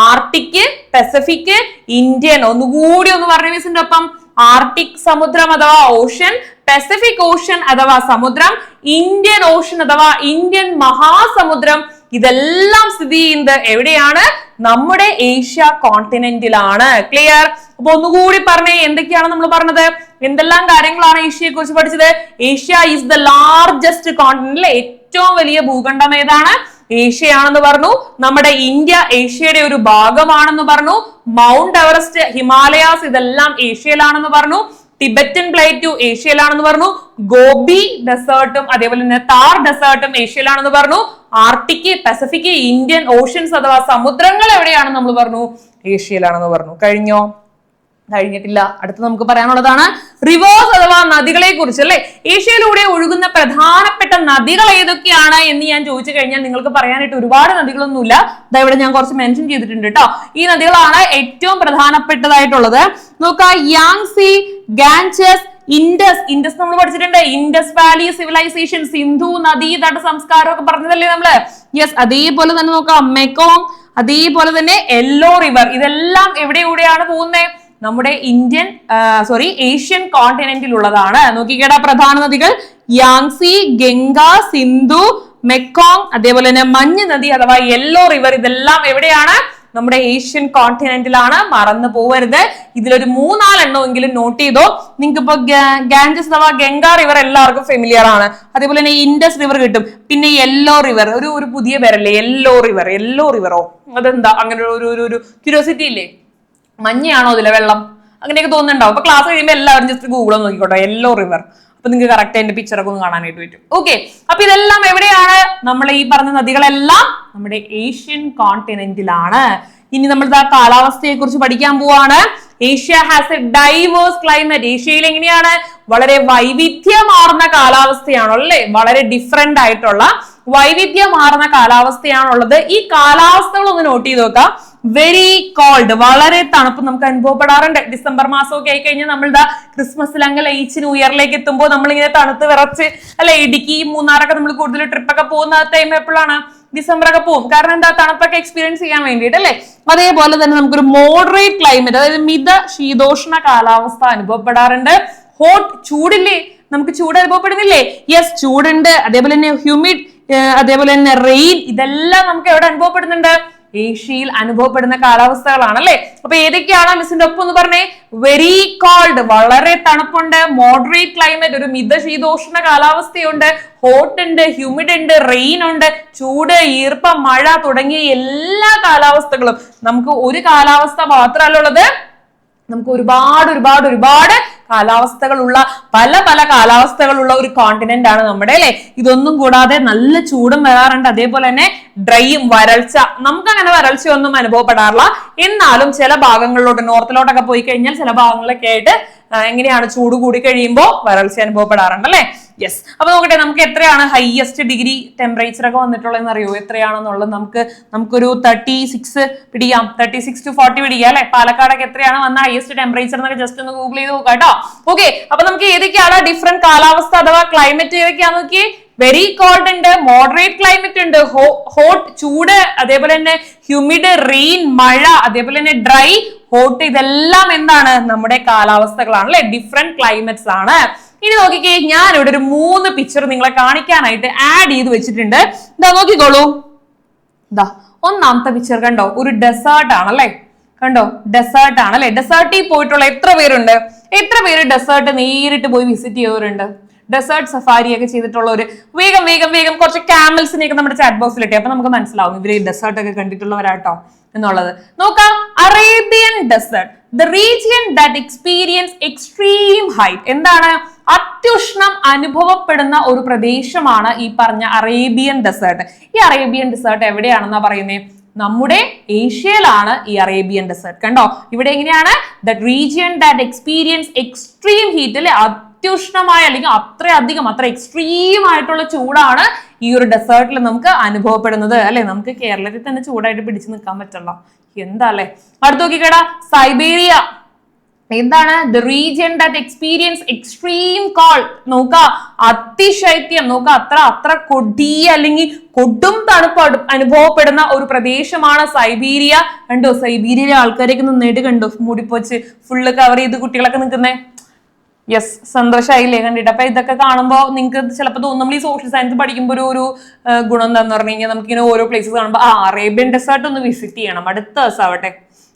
Arctic, Pacific, Indian. ഒന്നുകൂടി ഒന്ന് പറഞ്ഞു മിസ്സിന്റെ ഒപ്പം. ആർട്ടിക് സമുദ്രം അഥവാ ഓഷ്യൻ, പസഫിക് ഓഷ്യൻ അഥവാ സമുദ്രം, ഇന്ത്യൻ ഓഷ്യൻ അഥവാ ഇന്ത്യൻ മഹാസമുദ്രം, ഇതെല്ലാം സ്ഥിതി ചെയ്യുന്നത് എവിടെയാണ്? നമ്മുടെ ഏഷ്യ കോണ്ടിനെന്റിലാണ്. ക്ലിയർ? അപ്പൊ ഒന്നുകൂടി പറഞ്ഞേ, എന്തൊക്കെയാണ് നമ്മൾ പറഞ്ഞത്? എന്തെല്ലാം കാര്യങ്ങളാണ് ഏഷ്യയെ കുറിച്ച് പഠിച്ചത്? Asia is the largest continent. ഏറ്റവും വലിയ ഭൂഖണ്ഡം ഏതാണ്? ഏഷ്യയാണെന്ന് പറഞ്ഞു. നമ്മുടെ ഇന്ത്യ ഏഷ്യയുടെ ഒരു ഭാഗമാണെന്ന് പറഞ്ഞു. മൗണ്ട് എവറസ്റ്റ്, ഹിമാലയാസ് ഇതെല്ലാം ഏഷ്യയിലാണെന്ന് പറഞ്ഞു. ടിബറ്റൻ പ്ലേറ്റു ഏഷ്യയിലാണെന്ന് പറഞ്ഞു. ഗോബി ഡെസേർട്ടും അതേപോലെ തന്നെ താർ ഡെസേർട്ടും ഏഷ്യയിലാണെന്ന് പറഞ്ഞു. ആർട്ടിക്, പസഫിക്, ഇന്ത്യൻ ഓഷ്യൻസ് അഥവാ സമുദ്രങ്ങൾ എവിടെയാണെന്ന് നമ്മൾ പറഞ്ഞു? ഏഷ്യയിലാണെന്ന് പറഞ്ഞു. കഴിഞ്ഞോ? കഴിഞ്ഞിട്ടില്ല. അടുത്ത് നമുക്ക് പറയാനുള്ളതാണ് റിവേഴ്സ് അഥവാ നദികളെ കുറിച്ച് അല്ലെ. ഏഷ്യയിലൂടെ ഒഴുകുന്ന പ്രധാനപ്പെട്ട നദികൾ ഏതൊക്കെയാണ് എന്ന് ഞാൻ ചോദിച്ചു കഴിഞ്ഞാൽ നിങ്ങൾക്ക് പറയാനായിട്ട് ഒരുപാട് നദികളൊന്നുമില്ല. ഇതാ ഇവിടെ ഞാൻ കുറച്ച് മെൻഷൻ ചെയ്തിട്ടുണ്ട് കേട്ടോ. ഈ നദികളാണ് ഏറ്റവും പ്രധാനപ്പെട്ടതായിട്ടുള്ളത്. നോക്കാം, യാങ്സി, ഗാഞ്ചസ്, ഇൻഡസ് നമ്മൾ പഠിച്ചിട്ടുണ്ട്. ഇൻഡസ് വാലി സിവിലൈസേഷൻ, സിന്ധു നദീതട സംസ്കാരം ഒക്കെ പറഞ്ഞതല്ലേ നമ്മള്. യെസ്, അതേപോലെ തന്നെ നോക്കാം മെക്കോങ്, അതേപോലെ തന്നെ യെല്ലോ റിവർ. ഇതെല്ലാം എവിടെയാണ് പോകുന്നത്? നമ്മുടെ ഏഷ്യൻ കോണ്ടിനെന്റിലുള്ളതാണ്. നോക്കിക്കേടാ, പ്രധാന നദികൾ യാങ്സി, ഗംഗ, സിന്ധു, മെക്കോങ്, അതേപോലെ തന്നെ മഞ്ഞ നദി അഥവാ യെല്ലോ റിവർ. ഇതെല്ലാം എവിടെയാണ്? നമ്മുടെ ഏഷ്യൻ കോണ്ടിനെന്റിലാണ്. മറന്നു പോവരുത്. ഇതിലൊരു 3-4 എണ്ണമെങ്കിലും നോട്ട് ചെയ്തോ. നിങ്ങൾക്ക് ഇപ്പൊ ഗാഞ്ചസ് അഥവാ ഗംഗ റിവർ എല്ലാവർക്കും ഫെമിലിയർ ആണ്. അതേപോലെ തന്നെ ഇൻഡസ് റിവർ കിട്ടും. പിന്നെ യെല്ലോ റിവർ ഒരു പുതിയ പേരല്ലേ, യെല്ലോ റിവറോ? അതെന്താ അങ്ങനെ ഒരു ക്യൂരിയോസിറ്റി ഇല്ലേ? മഞ്ഞയാണോ അതിലെ വെള്ളം? അങ്ങനെയൊക്കെ തോന്നുന്നുണ്ടാവും. അപ്പൊ ക്ലാസ് കഴിയുമ്പോൾ എല്ലാവരും ജസ്റ്റ് ഗൂഗിൾ നോക്കിക്കോട്ടെ, യെല്ലോ റിവർ. അപ്പൊ നിങ്ങൾക്ക് കറക്റ്റ് അതിന്റെ പിക്ചറൊക്കെ ഒന്ന് കാണാനായിട്ട് പറ്റും. ഓക്കെ, അപ്പൊ ഇതെല്ലാം എവിടെയാണ്? നമ്മൾ ഈ പറഞ്ഞ നദികളെല്ലാം നമ്മുടെ ഏഷ്യൻ കോണ്ടിനെന്റിലാണ്. ഇനി നമ്മൾ കാലാവസ്ഥയെ കുറിച്ച് പഠിക്കാൻ പോവാണ്. Asia has a diverse climate. ഏഷ്യയിൽ എങ്ങനെയാണ്? വളരെ വൈവിധ്യമാർന്ന കാലാവസ്ഥയാണോ അല്ലെ. വളരെ ഡിഫറെന്റ് ആയിട്ടുള്ള വൈവിധ്യമാർന്ന കാലാവസ്ഥയാണുള്ളത്. ഈ കാലാവസ്ഥകൾ ഒന്ന് നോട്ട് ചെയ്ത് നോക്കാം. വെരി കോൾഡ്, വളരെ തണുപ്പ് നമുക്ക് അനുഭവപ്പെടാറുണ്ട്. ഡിസംബർ മാസമൊക്കെ ആയി കഴിഞ്ഞാൽ നമ്മളുടെ ക്രിസ്മസിൽ അങ്ങനെ ലയിച്ച് ന്യൂ ഇയറിലേക്ക് എത്തുമ്പോൾ നമ്മളിങ്ങനെ തണുത്ത് വിറച്ച് അല്ലെ, ഇടുക്കി മൂന്നാറൊക്കെ നമ്മൾ കൂടുതൽ ട്രിപ്പൊക്കെ പോകുന്ന ടൈം എപ്പോഴാണ്? ഡിസംബർ ഒക്കെ പോകും. കാരണം എന്താ? തണുപ്പൊക്കെ എക്സ്പീരിയൻസ് ചെയ്യാൻ വേണ്ടിയിട്ട് അല്ലെ. അതേപോലെ തന്നെ നമുക്കൊരു മോഡറേറ്റ് ക്ലൈമറ്റ്, അതായത് മിത ശീതോഷ്ണ കാലാവസ്ഥ അനുഭവപ്പെടാറുണ്ട്. ഹോട്ട്, ചൂടില്ലേ? നമുക്ക് ചൂട് അനുഭവപ്പെടുന്നില്ലേ? യെസ്, ചൂടുണ്ട്. അതേപോലെ തന്നെ ഹ്യൂമിഡ്, അതേപോലെ തന്നെ റെയിൻ, ഇതെല്ലാം നമുക്ക് എവിടെ അനുഭവപ്പെടുന്നുണ്ട്? ഏഷ്യയിൽ അനുഭവപ്പെടുന്ന കാലാവസ്ഥകളാണ് അല്ലെ. അപ്പൊ ഏതൊക്കെയാണ് മിസ്സിന്റെ ഒപ്പം എന്ന് പറഞ്ഞേ? വെരി കോൾഡ്, വളരെ തണുപ്പുണ്ട്. മോഡറേറ്റ് ക്ലൈമറ്റ്, ഒരു മിതശീതോഷ്ണ കാലാവസ്ഥയുണ്ട്. ഹോട്ട് ഉണ്ട്, ഹ്യൂമിഡ് ഉണ്ട്, റെയിൻ ഉണ്ട്. ചൂട്, ഈർപ്പം, മഴ തുടങ്ങിയ എല്ലാ കാലാവസ്ഥകളും. നമുക്ക് ഒരു കാലാവസ്ഥ മാത്രമല്ല ഉള്ളത്, നമുക്ക് ഒരുപാട് കാലാവസ്ഥകളുള്ള, പല പല കാലാവസ്ഥകളുള്ള ഒരു കോണ്ടിനെന്റ് ആണ് നമ്മുടെ അല്ലെ. ഇതൊന്നും കൂടാതെ നല്ല ചൂടും വരാറുണ്ട്. അതേപോലെ തന്നെ ഡ്രൈയും, വരൾച്ച, നമുക്ക് അങ്ങനെ വരൾച്ചയൊന്നും അനുഭവപ്പെടാറില്ല. എന്നാലും ചില ഭാഗങ്ങളിലോട്ട്, നോർത്തിലോട്ടൊക്കെ പോയി കഴിഞ്ഞാൽ ചില ഭാഗങ്ങളിലൊക്കെ ആയിട്ട് എങ്ങനെയാണ് ചൂട് കൂടി കഴിയുമ്പോൾ വരൾച്ച അനുഭവപ്പെടാറുണ്ട് അല്ലെ. യെസ്, അപ്പൊ നോക്കട്ടെ, നമുക്ക് എത്രയാണ് ഹയസ്റ്റ് ഡിഗ്രി ടെമ്പറേച്ചർ ഒക്കെ വന്നിട്ടുള്ളതെന്ന് അറിയോ? എത്രയാണെന്നുള്ളത് നമുക്കൊരു 36 പിടിക്കാം, 36 to 40 പിടിക്കാം അല്ലെ. പാലക്കാടൊക്കെ എത്രയാണ് വന്ന ഹയസ്റ്റ് ടെമ്പറേച്ചർ എന്നൊക്കെ ജസ്റ്റ് ഒന്ന് ഗൂഗിൾ ചെയ്ത് നോക്കാം കേട്ടോ. ഓക്കെ, അപ്പൊ നമുക്ക് ഏതൊക്കെയാണ് ഡിഫറെന്റ് കാലാവസ്ഥ അഥവാ ക്ലൈമറ്റ് ഏതൊക്കെയാന്ന് നോക്കി. വെരി കോൾഡ് ഉണ്ട്, മോഡറേറ്റ് ക്ലൈമറ്റ് ഉണ്ട്, ഹോട്ട് ചൂട്, അതേപോലെ തന്നെ ഹ്യൂമിഡ്, റെയിൻ മഴ, അതേപോലെ തന്നെ ഡ്രൈ, ഹോട്ട്, ഇതെല്ലാം എന്താണ്? നമ്മുടെ കാലാവസ്ഥകളാണ് അല്ലെ, ഡിഫറെന്റ് ക്ലൈമറ്റ്സ് ആണ്. ഇനി നോക്കിക്കേ, ഞാൻ ഇവിടെ ഒരു 3 പിക്ചർ നിങ്ങളെ കാണിക്കാനായിട്ട് ആഡ് ചെയ്ത് വെച്ചിട്ടുണ്ട്. ഇതാ നോക്കിക്കോളൂ. ഇതാ ഒന്നാമത്തെ പിക്ചർ കണ്ടോ? ഒരു ഡെസേർട്ട് ആണല്ലേ. കണ്ടോ? ഡെസേർട്ട് ആണല്ലേ. ഡെസേർട്ടിൽ പോയിട്ടുള്ള എത്ര പേരുണ്ട്? എത്ര പേര് ഡെസേർട്ട് നേരിട്ട് പോയി വിസിറ്റ് ചെയ്തവരുണ്ട്? ഡെസേർട്ട് സഫാരി ഒക്കെ ചെയ്തിട്ടുള്ളവര് വേഗം വേഗം വേഗം കുറച്ച് ക്യാമൽസിനെയൊക്കെ നമ്മുടെ ചാറ്റ് ബോക്സിൽ ഇട്ടേ. അപ്പൊ നമുക്ക് മനസ്സിലാവും ഇവര് ഡെസേർട്ട് ഒക്കെ കണ്ടിട്ടുള്ളവരാട്ടോ എന്നുള്ളത്. നോക്കാം, Arabian desert, the region that experience extreme heat. എന്താണ്? അത്യുഷ്ണം അനുഭവപ്പെടുന്ന ഒരു പ്രദേശമാണ് ഈ പറഞ്ഞ അറേബ്യൻ ഡെസേർട്ട്. ഈ അറേബ്യൻ ഡെസേർട്ട് എവിടെയാണെന്നാ പറയുന്നത്? നമ്മുടെ ഏഷ്യയിലാണ് ഈ അറേബ്യൻ ഡെസേർട്ട്. കണ്ടോ? ഇവിടെ എങ്ങനെയാണ്? The region that experience extreme heat അല്ലെ, അത്യുഷ്ണമായ അല്ലെങ്കിൽ അത്ര എക്സ്ട്രീം ആയിട്ടുള്ള ചൂടാണ് ഈ ഒരു ഡെസേർട്ടിൽ നമുക്ക് അനുഭവപ്പെടുന്നത് അല്ലെ. നമുക്ക് കേരളത്തിൽ തന്നെ ചൂടായിട്ട് പിടിച്ചു നിൽക്കാൻ പറ്റില്ല. എന്താ അല്ലെ. അടുത്ത് നോക്കിക്കേടാ, സൈബീരിയ. എന്താണ്? The region that experience extreme called. നോക്ക, അതിശൈത്യം, നോക്ക, അത്ര കൊടിയ അല്ലെങ്കിൽ കൊടും തണുപ്പ് അനുഭവപ്പെടുന്ന ഒരു പ്രദേശമാണ് സൈബീരിയ. കണ്ടോ? സൈബീരിയയിലെ ആൾക്കാരൊക്കെ നന്നായിട്ട് കണ്ടോ? മൂടിപ്പോച്ച് ഫുള്ള് കവർ ചെയ്ത് കുട്ടികളൊക്കെ നിൽക്കുന്നേ. യെസ്, സന്തോഷമായില്ലേ കണ്ടിട്ട്? അപ്പൊ ഇതൊക്കെ കാണുമ്പോൾ നിങ്ങൾക്ക് ചിലപ്പോൾ തോന്നും, നമ്മൾ ഈ സോഷ്യൽ സയൻസ് പഠിക്കുമ്പോൾ ഒരു ഗുണം എന്താന്ന് പറഞ്ഞു കഴിഞ്ഞാൽ നമുക്കിങ്ങനെ ഓരോ പ്ലേസസ് കാണുമ്പോൾ അറേബ്യൻ ഡെസേർട്ട് ഒന്ന് വിസിറ്റ് ചെയ്യണം, അടുത്ത ദിവസം ആവട്ടെ.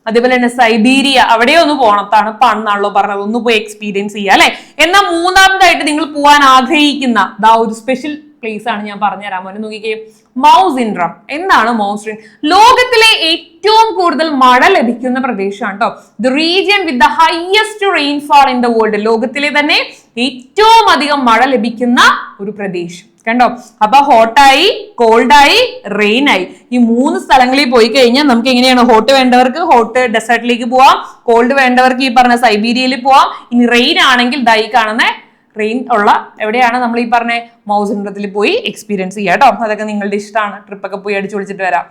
അതേപോലെ തന്നെ സൈബീരിയ, അവിടെ ഒന്ന് പോകണം, തണുപ്പാണെന്നാണല്ലോ പറഞ്ഞത്, ഒന്ന് പോയി എക്സ്പീരിയൻസ് ചെയ്യുക അല്ലെ. എന്നാൽ മൂന്നാമതായിട്ട് നിങ്ങൾ പോകാൻ ആഗ്രഹിക്കുന്ന ഒരു സ്പെഷ്യൽ പ്ലേസ് ആണ് ഞാൻ പറഞ്ഞുതരാൻ പോലും. നോക്കിക്കേ, മൗസിൻഡ്രം. എന്താണ് മൗസിൻഡ്രം? ലോകത്തിലെ ഏറ്റവും കൂടുതൽ മഴ ലഭിക്കുന്ന പ്രദേശമാണ് കേട്ടോ. The region with the highest rainfall in the world. ലോകത്തിലെ തന്നെ ഏറ്റവും അധികം മഴ ലഭിക്കുന്ന ഒരു പ്രദേശം. കണ്ടോ? അപ്പൊ ഹോട്ടായി, കോൾഡായി, റെയിൻ ആയി. ഈ 3 സ്ഥലങ്ങളിൽ പോയി കഴിഞ്ഞാൽ നമുക്ക് എങ്ങനെയാണ്? ഹോട്ട് വേണ്ടവർക്ക് ഹോട്ട് ഡെസേർട്ടിലേക്ക് പോവാം, കോൾഡ് വേണ്ടവർക്ക് ഈ പറഞ്ഞ സൈബീരിയയിൽ പോവാം. ഇനി റെയിൻ ആണെങ്കിൽ ദൈ കാണുന്ന റെയിൻ ഉള്ള എവിടെയാണ്? നമ്മൾ ഈ പറഞ്ഞ മൗസിൻഡ്രത്തിൽ പോയി എക്സ്പീരിയൻസ് ചെയ്യാം കേട്ടോ. അതൊക്കെ നിങ്ങളുടെ ഇഷ്ടമാണ്. ട്രിപ്പൊക്കെ പോയി അടിച്ചു വിളിച്ചിട്ട് വരാം.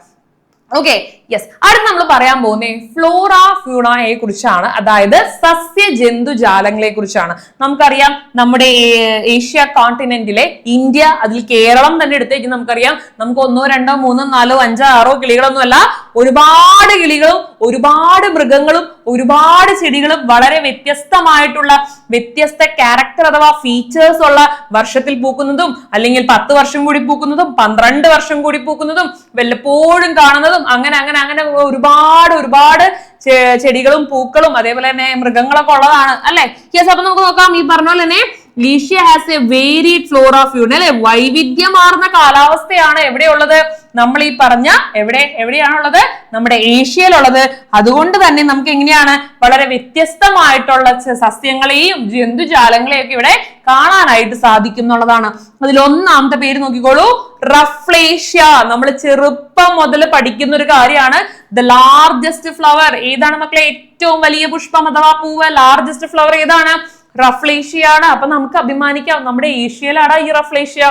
Okay, yes. അടുത്ത് നമ്മൾ പറയാൻ പോകുന്നത് ഫ്ലോറ ഫ്യൂണയെ കുറിച്ചാണ്, അതായത് സസ്യ ജന്തുജാലങ്ങളെ കുറിച്ചാണ്. നമുക്കറിയാം നമ്മുടെ ഏഷ്യ കോണ്ടിനെന്റിലെ ഇന്ത്യ, അതിൽ കേരളം തന്നെ എടുത്തേക്ക് നമുക്കറിയാം, നമുക്ക് 1, 2, 3, 4, 5, 6 കിളികളൊന്നും അല്ല, ഒരുപാട് കിളികളും ഒരുപാട് മൃഗങ്ങളും ഒരുപാട് ചെടികളും വളരെ വ്യത്യസ്തമായിട്ടുള്ള വ്യത്യസ്ത ക്യാരക്ടർ അഥവാ ഫീച്ചേഴ്സ് ഉള്ള, വർഷത്തിൽ പൂക്കുന്നതും അല്ലെങ്കിൽ 10 വർഷം കൂടി പൂക്കുന്നതും 12 വർഷം കൂടി പൂക്കുന്നതും വല്ലപ്പോഴും കാണുന്നതും അങ്ങനെ അങ്ങനെ അങ്ങനെ ഒരുപാട് ചെടികളും പൂക്കളും അതേപോലെ തന്നെ മൃഗങ്ങളൊക്കെ ഉള്ളതാണ് അല്ലെ. യെസ്, അപ്പൊ നമുക്ക് നോക്കാം. ഈ പറഞ്ഞ പോലെ തന്നെ Asia has a varied flora fauna അല്ലെ. വൈവിധ്യമാർന്ന കാലാവസ്ഥയാണ് എവിടെയുള്ളത്? നമ്മൾ ഈ പറഞ്ഞ എവിടെയാണുള്ളത്? നമ്മുടെ ഏഷ്യയിലുള്ളത്. അതുകൊണ്ട് തന്നെ നമുക്ക് എങ്ങനെയാണ് വളരെ വ്യത്യസ്തമായിട്ടുള്ള സസ്യങ്ങളെയും ജന്തുജാലങ്ങളെയും ഒക്കെ ഇവിടെ കാണാനായിട്ട് സാധിക്കും എന്നുള്ളതാണ്. അതിൽ ഒന്നാമത്തെ പേര് നോക്കിക്കോളൂ, റഫ്ലേഷ്യ. നമ്മൾ ചെറുപ്പം മുതൽ പഠിക്കുന്ന ഒരു കാര്യമാണ്. ദ ലാർജസ്റ്റ് ഫ്ലവർ ഏതാണ് മക്കളെ? ഏറ്റവും വലിയ പുഷ്പം അഥവാ പൂവ്, ലാർജസ്റ്റ് ഫ്ലവർ ഏതാണ്? റഫ്ലേഷ്യ ആണ്. അപ്പൊ നമുക്ക് അഭിമാനിക്കാം, നമ്മുടെ ഏഷ്യയിലാണ് ഈ റഫ്ലേഷ്യ.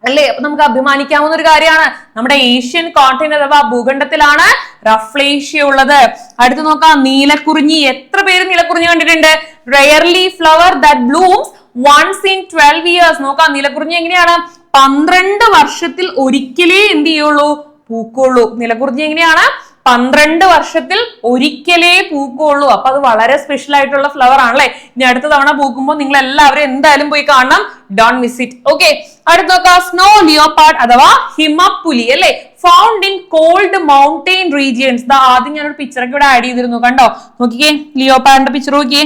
അല്ലേ? അപ്പൊ നമുക്ക് അഭിമാനിക്കാവുന്ന ഒരു കാര്യമാണ്. നമ്മുടെ ഏഷ്യൻ കോണ്ടിനെന്റ് അഥവാ ഭൂഖണ്ഡത്തിലാണ് റഫ്ലേഷ്യ ഉള്ളത്. അടുത്ത് നോക്കാം, നീലക്കുറിഞ്ഞി. എത്ര പേര് നീലക്കുറിഞ്ഞി കണ്ടിട്ടുണ്ട്? Rarely flower that Bloom's once in 12 years. നോക്കാം, നീലക്കുറിഞ്ഞി എങ്ങനെയാണ്? 12 വർഷത്തിൽ ഒരിക്കലേ എന്ത് ചെയ്യുള്ളൂ? പൂക്കുള്ളൂ. നീലക്കുറിഞ്ഞി എങ്ങനെയാണ്? 12 വർഷത്തിൽ ഒരിക്കലേ പൂക്കുള്ളൂ. അപ്പൊ അത് വളരെ സ്പെഷ്യൽ ആയിട്ടുള്ള ഫ്ലവർ ആണല്ലേ. ഇനി അടുത്ത തവണ പൂക്കുമ്പോൾ നിങ്ങൾ എല്ലാവരും എന്തായാലും പോയി കാണണം. Don't miss it. ഓക്കെ, അടുത്ത നോക്കാം, സ്നോ ലിയോപാർഡ് അഥവാ ഹിമപ്പുലി അല്ലെ, found in called mountain regions. ആദ്യം ഞാനൊരു പിക്ചറൊക്കെ ഇവിടെ ആഡ് ചെയ്തിരുന്നു, കണ്ടോ? നോക്കിക്കേ, ലിയോപാർഡിന്റെ പിക്ചർ നോക്കിയേ,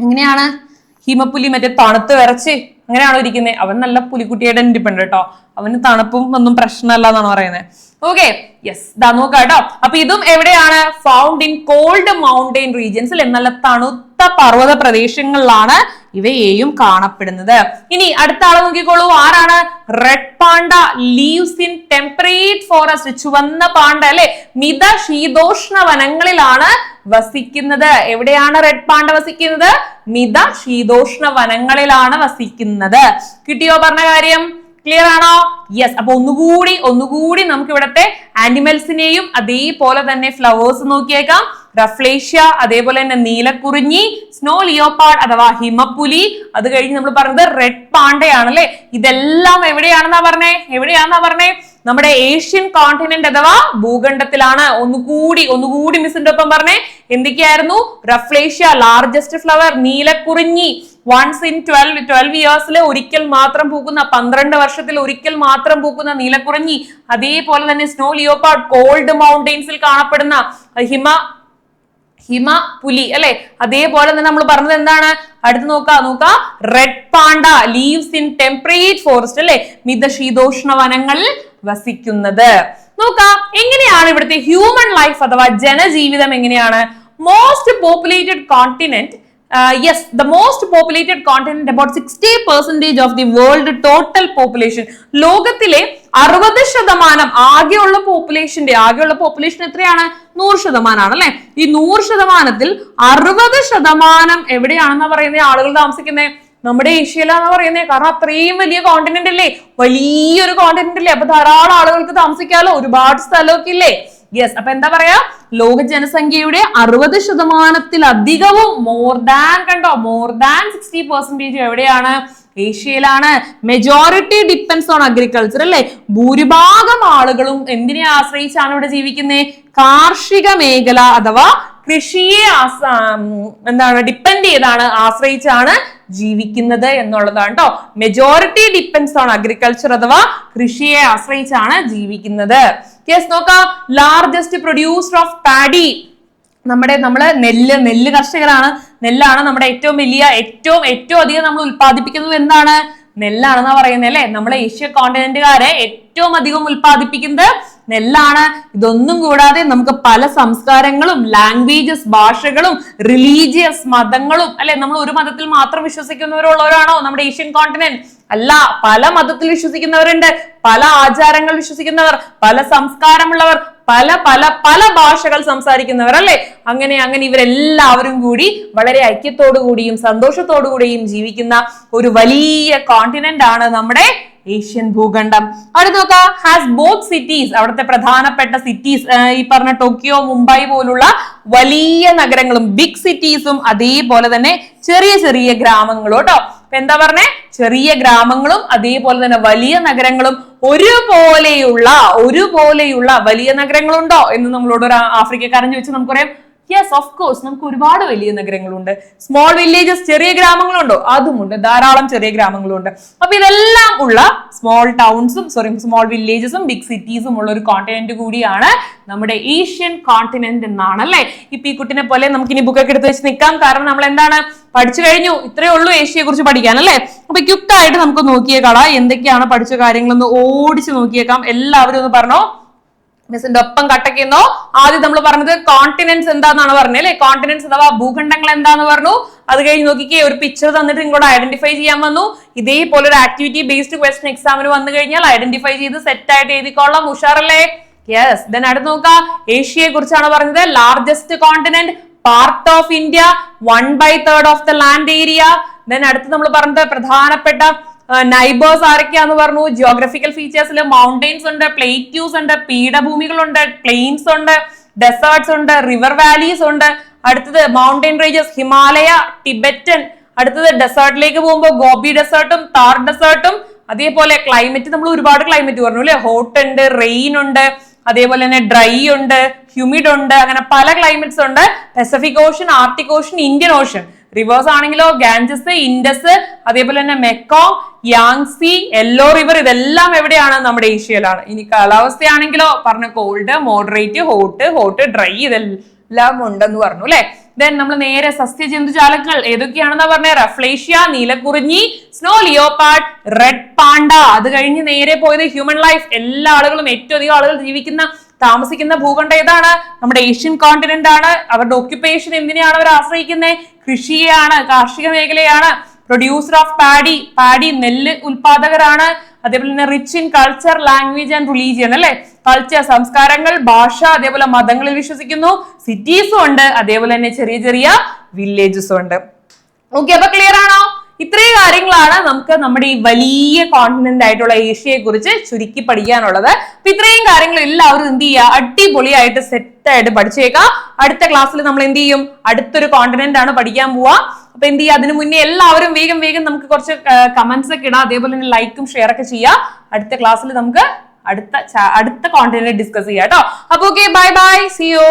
എങ്ങനെയാണ്? ഹിമപ്പുലി മറ്റേ തണുത്ത് വിറച്ച് അങ്ങനെയാണോ ഇരിക്കുന്നത്? അവൻ നല്ല പുലിക്കുട്ടിയായിട്ട് ഇൻഡിപെൻഡന്റ് കേട്ടോ, അവന് തണുപ്പും ഒന്നും പ്രശ്നമല്ല എന്നാണ് പറയുന്നത്. ഓക്കെ, യെസ്, ദാ നോക്കാം കേട്ടോ. അപ്പൊ ഇതും എവിടെയാണ്? Found in called mountain regions അല്ലെ, നല്ല തണുത്ത പർവ്വത പ്രദേശങ്ങളിലാണ് ഇവയെയും കാണപ്പെടുന്നത്. ഇനി അടുത്ത ആളെ നോക്കിക്കോളൂ, ആരാണ്? Red Panda leaves in temperate forest. ചുവന്ന പാണ്ട അല്ലെ, മിത ശീതോഷ്ണ വനങ്ങളിലാണ് വസിക്കുന്നത്. എവിടെയാണ് റെഡ് പാണ്ട വസിക്കുന്നത്? മിത ശീതോഷ്ണ വനങ്ങളിലാണ് വസിക്കുന്നത്. കിട്ടിയോ പറഞ്ഞ കാര്യം? ക്ലിയർ ആണോ? യെസ്. അപ്പൊ ഒന്നുകൂടി നമുക്ക് ഇവിടത്തെ ആനിമൽസിനെയും അതേപോലെ തന്നെ ഫ്ലവേഴ്സ് നോക്കിയേക്കാം. റഫ്ലേഷ്യ, അതേപോലെ തന്നെ നീലക്കുറിഞ്ഞി, സ്നോ ലിയോപാർഡ് അഥവാ ഹിമപ്പുലി, അത് കഴിഞ്ഞ് നമ്മൾ പറഞ്ഞത് റെഡ് പാണ്ടയാണ് അല്ലെ. ഇതെല്ലാം എവിടെയാണെന്നാ പറഞ്ഞേ? നമ്മുടെ ഏഷ്യൻ കോണ്ടിനെന്റ് അഥവാ ഭൂഖണ്ഡത്തിലാണ്. ഒന്നുകൂടി മിസ്സിന്റെ ഒപ്പം പറഞ്ഞേ, എന്തൊക്കെയായിരുന്നു? റഫ്ലേഷ്യ ലാർജസ്റ്റ് ഫ്ലവർ, നീലക്കുറിഞ്ഞി വൺസ് ഇൻ 12 ഇയേഴ്സിൽ ഒരിക്കൽ മാത്രം പൂക്കുന്ന, 12 വർഷത്തിൽ ഒരിക്കൽ മാത്രം പൂക്കുന്ന നീലക്കുറിഞ്ഞി, അതേപോലെ തന്നെ സ്നോ ലിയോപാർഡ് കോൾഡ് മൗണ്ടെയിൻസിൽ കാണപ്പെടുന്ന ഹിമപുലി അല്ലെ. അതേപോലെ തന്നെ നമ്മൾ പറഞ്ഞത് എന്താണ്? അടുത്ത് നോക്ക, red Panda leaves in temperate forest അല്ലെ, മിതശീതോഷ്ണ വനങ്ങളിൽ വസിക്കുന്നത്. നോക്കാം, എങ്ങനെയാണ് ഇവിടുത്തെ ഹ്യൂമൻ ലൈഫ് അഥവാ ജനജീവിതം എങ്ങനെയാണ്? Most populated continent, yes, the most populated continent, about 60% of the world total population. ലോകത്തിലെ 60% ആകെയുള്ള പോപ്പുലേഷൻ എത്രയാണ്? 100% അല്ലെ. ഈ 100%ത്തിൽ 60% എവിടെയാണെന്നാ പറയുന്നത്? ആളുകൾ താമസിക്കുന്നത് നമ്മുടെ ഏഷ്യയിലാന്ന് പറയുന്നത്. കാരണം അത്രയും വലിയ കോണ്ടിനെന്റ് അല്ലേ, വലിയൊരു കോണ്ടിനെന്റ് അല്ലേ. അപ്പൊ ധാരാളം ആളുകൾക്ക് താമസിക്കാമല്ലോ, ഒരുപാട് സ്ഥലമൊക്കെ ഇല്ലേ. യെസ്. അപ്പൊ എന്താ പറയാ? ലോക ജനസംഖ്യയുടെ 60%-ലധികവും മോർ ദാൻ 60% എവിടെയാണ്? ഏഷ്യയിലാണ്. മെജോറിറ്റി ഡിപ്പെൻസ് ഓൺ അഗ്രികൾച്ചർ അല്ലെ. ഭൂരിഭാഗം ആളുകളും എന്തിനെ ആശ്രയിച്ചാണ് ഇവിടെ ജീവിക്കുന്നത്? കാർഷിക മേഖല അഥവാ കൃഷിയെ ഡിപ്പെൻഡ് ചെയ്താണ്, ആശ്രയിച്ചാണ് ജീവിക്കുന്നത് എന്നുള്ളതാണ് കേട്ടോ. മെജോറിറ്റി ഡിപ്പെൻസ് ഓൺ അഗ്രികൾച്ചർ അഥവാ കൃഷിയെ ആശ്രയിച്ചാണ് ജീവിക്കുന്നത്. യെസ്, നോക്കാം, ലാർജസ്റ്റ് പ്രൊഡ്യൂസർ ഓഫ് പാഡി. നമ്മള് നെല്ല് കർഷകരാണ്. നെല്ലാണ് നമ്മുടെ ഏറ്റവും അധികം നമ്മൾ ഉൽപ്പാദിപ്പിക്കുന്നത്. എന്താണ്? നെല്ലാണെന്നാ പറയുന്നത് അല്ലെ. നമ്മളെ ഏഷ്യ കോണ്ടിനെന്റുകാരെ ഏറ്റവും അധികം ഉൽപ്പാദിപ്പിക്കുന്നത് നെല്ലാണ്. ഇതൊന്നും കൂടാതെ നമുക്ക് പല സംസ്കാരങ്ങളും, ലാംഗ്വേജസ്, ഭാഷകളും, റിലീജിയസ് മതങ്ങളും അല്ലെ. നമ്മൾ ഒരു മതത്തിൽ മാത്രം വിശ്വസിക്കുന്നവരുള്ളവരാണോ നമ്മുടെ ഏഷ്യൻ കോണ്ടിനെന്റ്? അല്ല, പല മതത്തിൽ വിശ്വസിക്കുന്നവരുണ്ട്, പല ആചാരങ്ങൾ വിശ്വസിക്കുന്നവർ, പല സംസ്കാരമുള്ളവർ, പല പല പല ഭാഷകൾ സംസാരിക്കുന്നവർ അല്ലെ. അങ്ങനെ ഇവരെല്ലാവരും കൂടി വളരെ ഐക്യത്തോടു കൂടിയും സന്തോഷത്തോടു കൂടിയും ജീവിക്കുന്ന ഒരു വലിയ കോണ്ടിനെന്റ് ആണ് നമ്മുടെ ഏഷ്യൻ ഭൂഖണ്ഡം. അടുത്ത് നോക്കാം, ഹാസ് ബോത്ത് സിറ്റീസ്. അവിടുത്തെ പ്രധാനപ്പെട്ട സിറ്റീസ് ഈ പറഞ്ഞ ടോക്കിയോ, മുംബൈ പോലുള്ള വലിയ നഗരങ്ങളും, ബിഗ് സിറ്റീസും അതേപോലെ തന്നെ ചെറിയ ഗ്രാമങ്ങളും കേട്ടോ. എന്താ പറഞ്ഞേ? ചെറിയ ഗ്രാമങ്ങളും അതേപോലെ തന്നെ വലിയ നഗരങ്ങളും ഒരുപോലെയുള്ള വലിയ നഗരങ്ങളുണ്ടോ എന്ന് നമ്മളോട് ഒരു ആഫ്രിക്കക്കാരൻ ചോദിച്ചാൽ നമുക്കറിയാം. യെസ്, ഓഫ് കോഴ്സ്, നമുക്ക് ഒരുപാട് വലിയ നഗരങ്ങളുണ്ട്. സ്മോൾ വില്ലേജസ്, ചെറിയ ഗ്രാമങ്ങളുണ്ടോ? അതുമുണ്ട്, ധാരാളം ചെറിയ ഗ്രാമങ്ങളുണ്ട്. അപ്പൊ ഇതെല്ലാം ഉള്ള സ്മോൾ വില്ലേജസും ബിഗ് സിറ്റീസും ഉള്ള ഒരു കോണ്ടിനെന്റ് കൂടിയാണ് നമ്മുടെ ഏഷ്യൻ കോണ്ടിനെന്റ് എന്നാണ് അല്ലെ. ഇപ്പൊ ഈ കുട്ടിനെ പോലെ നമുക്ക് ഇനി ബുക്കൊക്കെ എടുത്ത് വെച്ച് നിൽക്കാം. കാരണം നമ്മൾ എന്താണ് പഠിച്ചു കഴിഞ്ഞു, ഇത്രയേ ഉള്ളൂ ഏഷ്യയെ കുറിച്ച് പഠിക്കാൻ അല്ലെ. അപ്പൊ ക്യുക്കായിട്ട് നമുക്ക് നോക്കിയേക്കാം എന്തൊക്കെയാണ് പഠിച്ച കാര്യങ്ങളൊന്ന് ഓടിച്ച് നോക്കിയേക്കാം. എല്ലാവരും ഒന്ന് പറഞ്ഞോ, മിസ്സിന്റെ ഒപ്പം കട്ടയ്ക്കുന്നോ. ആദ്യം നമ്മൾ പറഞ്ഞത് കോണ്ടിനെന്റ്സ് എന്താണെന്നാണ് പറഞ്ഞത് അല്ലെ. കോണ്ടിനെന്റ്സ് അഥവാ ഭൂഖണ്ഡങ്ങൾ എന്താന്ന് പറഞ്ഞു. അത് കഴിഞ്ഞ് നോക്കിക്കേ, ഒരു പിക്ചർ തന്നിട്ട് നിങ്ങളോട് ഐഡന്റിഫൈ ചെയ്യാൻ വന്നു. ഇതേപോലെ ഒരു ആക്ടിവിറ്റി ബേസ്ഡ് ക്വസ്റ്റൻ എക്സാമിന് വന്നു കഴിഞ്ഞാൽ ഐഡന്റിഫൈ ചെയ്ത് സെറ്റ് ആയിട്ട് എഴുതിക്കോളാം. ഉഷാറല്ലേ? യെസ്. ദെൻ അടുത്ത് നോക്കാം, ഏഷ്യയെ കുറിച്ചാണ് പറഞ്ഞത്. Largest continent, part of India, 1/3 of the land area. Then അടുത്ത് നമ്മൾ പറഞ്ഞത് പ്രധാനപ്പെട്ട നൈബേഴ്സ് ആരൊക്കെയാന്ന് പറഞ്ഞു. ജിയോഗ്രഫിക്കൽ ഫീച്ചേഴ്സിൽ മൗണ്ടെയിൻസ് ഉണ്ട്, പ്ലേറ്റ്യൂസ് ഉണ്ട്, പീഠഭൂമികളുണ്ട്, പ്ലെയിൻസ് ഉണ്ട്, ഡെസേർട്സ് ഉണ്ട്, റിവർ വാലീസ് ഉണ്ട്. അടുത്തത് മൗണ്ടെയിൻ റേഞ്ചസ്, ഹിമാലയ, ടിബറ്റൻ. അടുത്തത് ഡെസേർട്ടിലേക്ക് പോകുമ്പോൾ ഗോബി ഡെസേർട്ടും താർ ഡെസേർട്ടും. അതേപോലെ ക്ലൈമറ്റ് നമ്മൾ ഒരുപാട് ക്ലൈമറ്റ് പറഞ്ഞു അല്ലെ. ഹോട്ട് ഉണ്ട്, റെയിൻ ഉണ്ട്, അതേപോലെ തന്നെ ഡ്രൈ ഉണ്ട്, ഹ്യൂമിഡ് ഉണ്ട്, അങ്ങനെ പല ക്ലൈമറ്റ്സ് ഉണ്ട്. Pacific Ocean, Arctic Ocean, Indian Ocean. Reverse ആണെങ്കിലോ ഗാൻജസ്, ഇൻഡസ്, അതേപോലെ തന്നെ മെക്കോങ്, യാങ്സി, യെല്ലോ റിവർ, ഇതെല്ലാം എവിടെയാണ്? നമ്മുടെ ഏഷ്യയിലാണ്. ഇനി കാലാവസ്ഥയാണെങ്കിലോ പറഞ്ഞ കോൾഡ്, മോഡറേറ്റ്, ഹോട്ട്, ഡ്രൈ, ഇതെല്ലാം ഉണ്ടെന്ന് പറഞ്ഞു അല്ലെ. ദെൻ നമ്മൾ നേരെ സസ്യജന്തുജാലങ്ങൾ ഏതൊക്കെയാണെന്നാ പറഞ്ഞ റഫ്ലേഷ്യ, നീലക്കുറിഞ്ഞി, സ്നോ ലിയോപാർഡ്, റെഡ് പാണ്ട. അത് കഴിഞ്ഞ് നേരെ പോയത് ഹ്യൂമൻ ലൈഫ്. എല്ലാ ആളുകളും, ഏറ്റവും അധികം ആളുകൾ താമസിക്കുന്ന ഭൂഖണ്ഡം ഏതാണ്? നമ്മുടെ ഏഷ്യൻ കോണ്ടിനെന്റ് ആണ്. അവരുടെ ഓക്യുപ്പേഷൻ എന്തിനെയാണ് അവർ ആശ്രയിക്കുന്നത്? കൃഷിയെയാണ്, കാർഷിക മേഖലയാണ്. പ്രൊഡ്യൂസർ ഓഫ് പാഡി നെല്ല് ഉൽപാദകരാണ്. അതേപോലെ തന്നെ rich in culture, language and religion അല്ലെ. കൾച്ചർ, സംസ്കാരങ്ങൾ, ഭാഷ, അതേപോലെ മതങ്ങളിൽ വിശ്വസിക്കുന്നു. സിറ്റീസും ഉണ്ട്, അതേപോലെ തന്നെ ചെറിയ ചെറിയ വില്ലേജസും ഉണ്ട്. ഓക്കെ, അപ്പൊ ക്ലിയർ ആണോ? ഇത്രയും കാര്യങ്ങളാണ് നമുക്ക് നമ്മുടെ ഈ വലിയ കോണ്ടിനെന്റ് ആയിട്ടുള്ള ഏഷ്യയെ കുറിച്ച് ചുരുക്കി പഠിക്കാനുള്ളത്. അപ്പൊ ഇത്രയും കാര്യങ്ങൾ എല്ലാവരും എന്ത് ചെയ്യുക, അടിപൊളിയായിട്ട് സെറ്റ് ആയിട്ട് പഠിച്ചേക്കാം. അടുത്ത ക്ലാസ്സിൽ നമ്മൾ എന്ത് ചെയ്യും, അടുത്തൊരു കോണ്ടിനെന്റ് ആണ് പഠിക്കാൻ പോവാ. അപ്പൊ എന്ത് ചെയ്യുക, അതിനു മുന്നേ എല്ലാവരും വേഗം നമുക്ക് കുറച്ച് കമന്റ്സ് ഒക്കെ ഇടാം. അതേപോലെ തന്നെ ലൈക്കും ഷെയർ ഒക്കെ ചെയ്യാം. അടുത്ത ക്ലാസ്സിൽ നമുക്ക് അടുത്ത കോണ്ടിനെന്റ് ഡിസ്കസ് ചെയ്യാം കേട്ടോ. അപ്പൊ okay, bye bye, see U.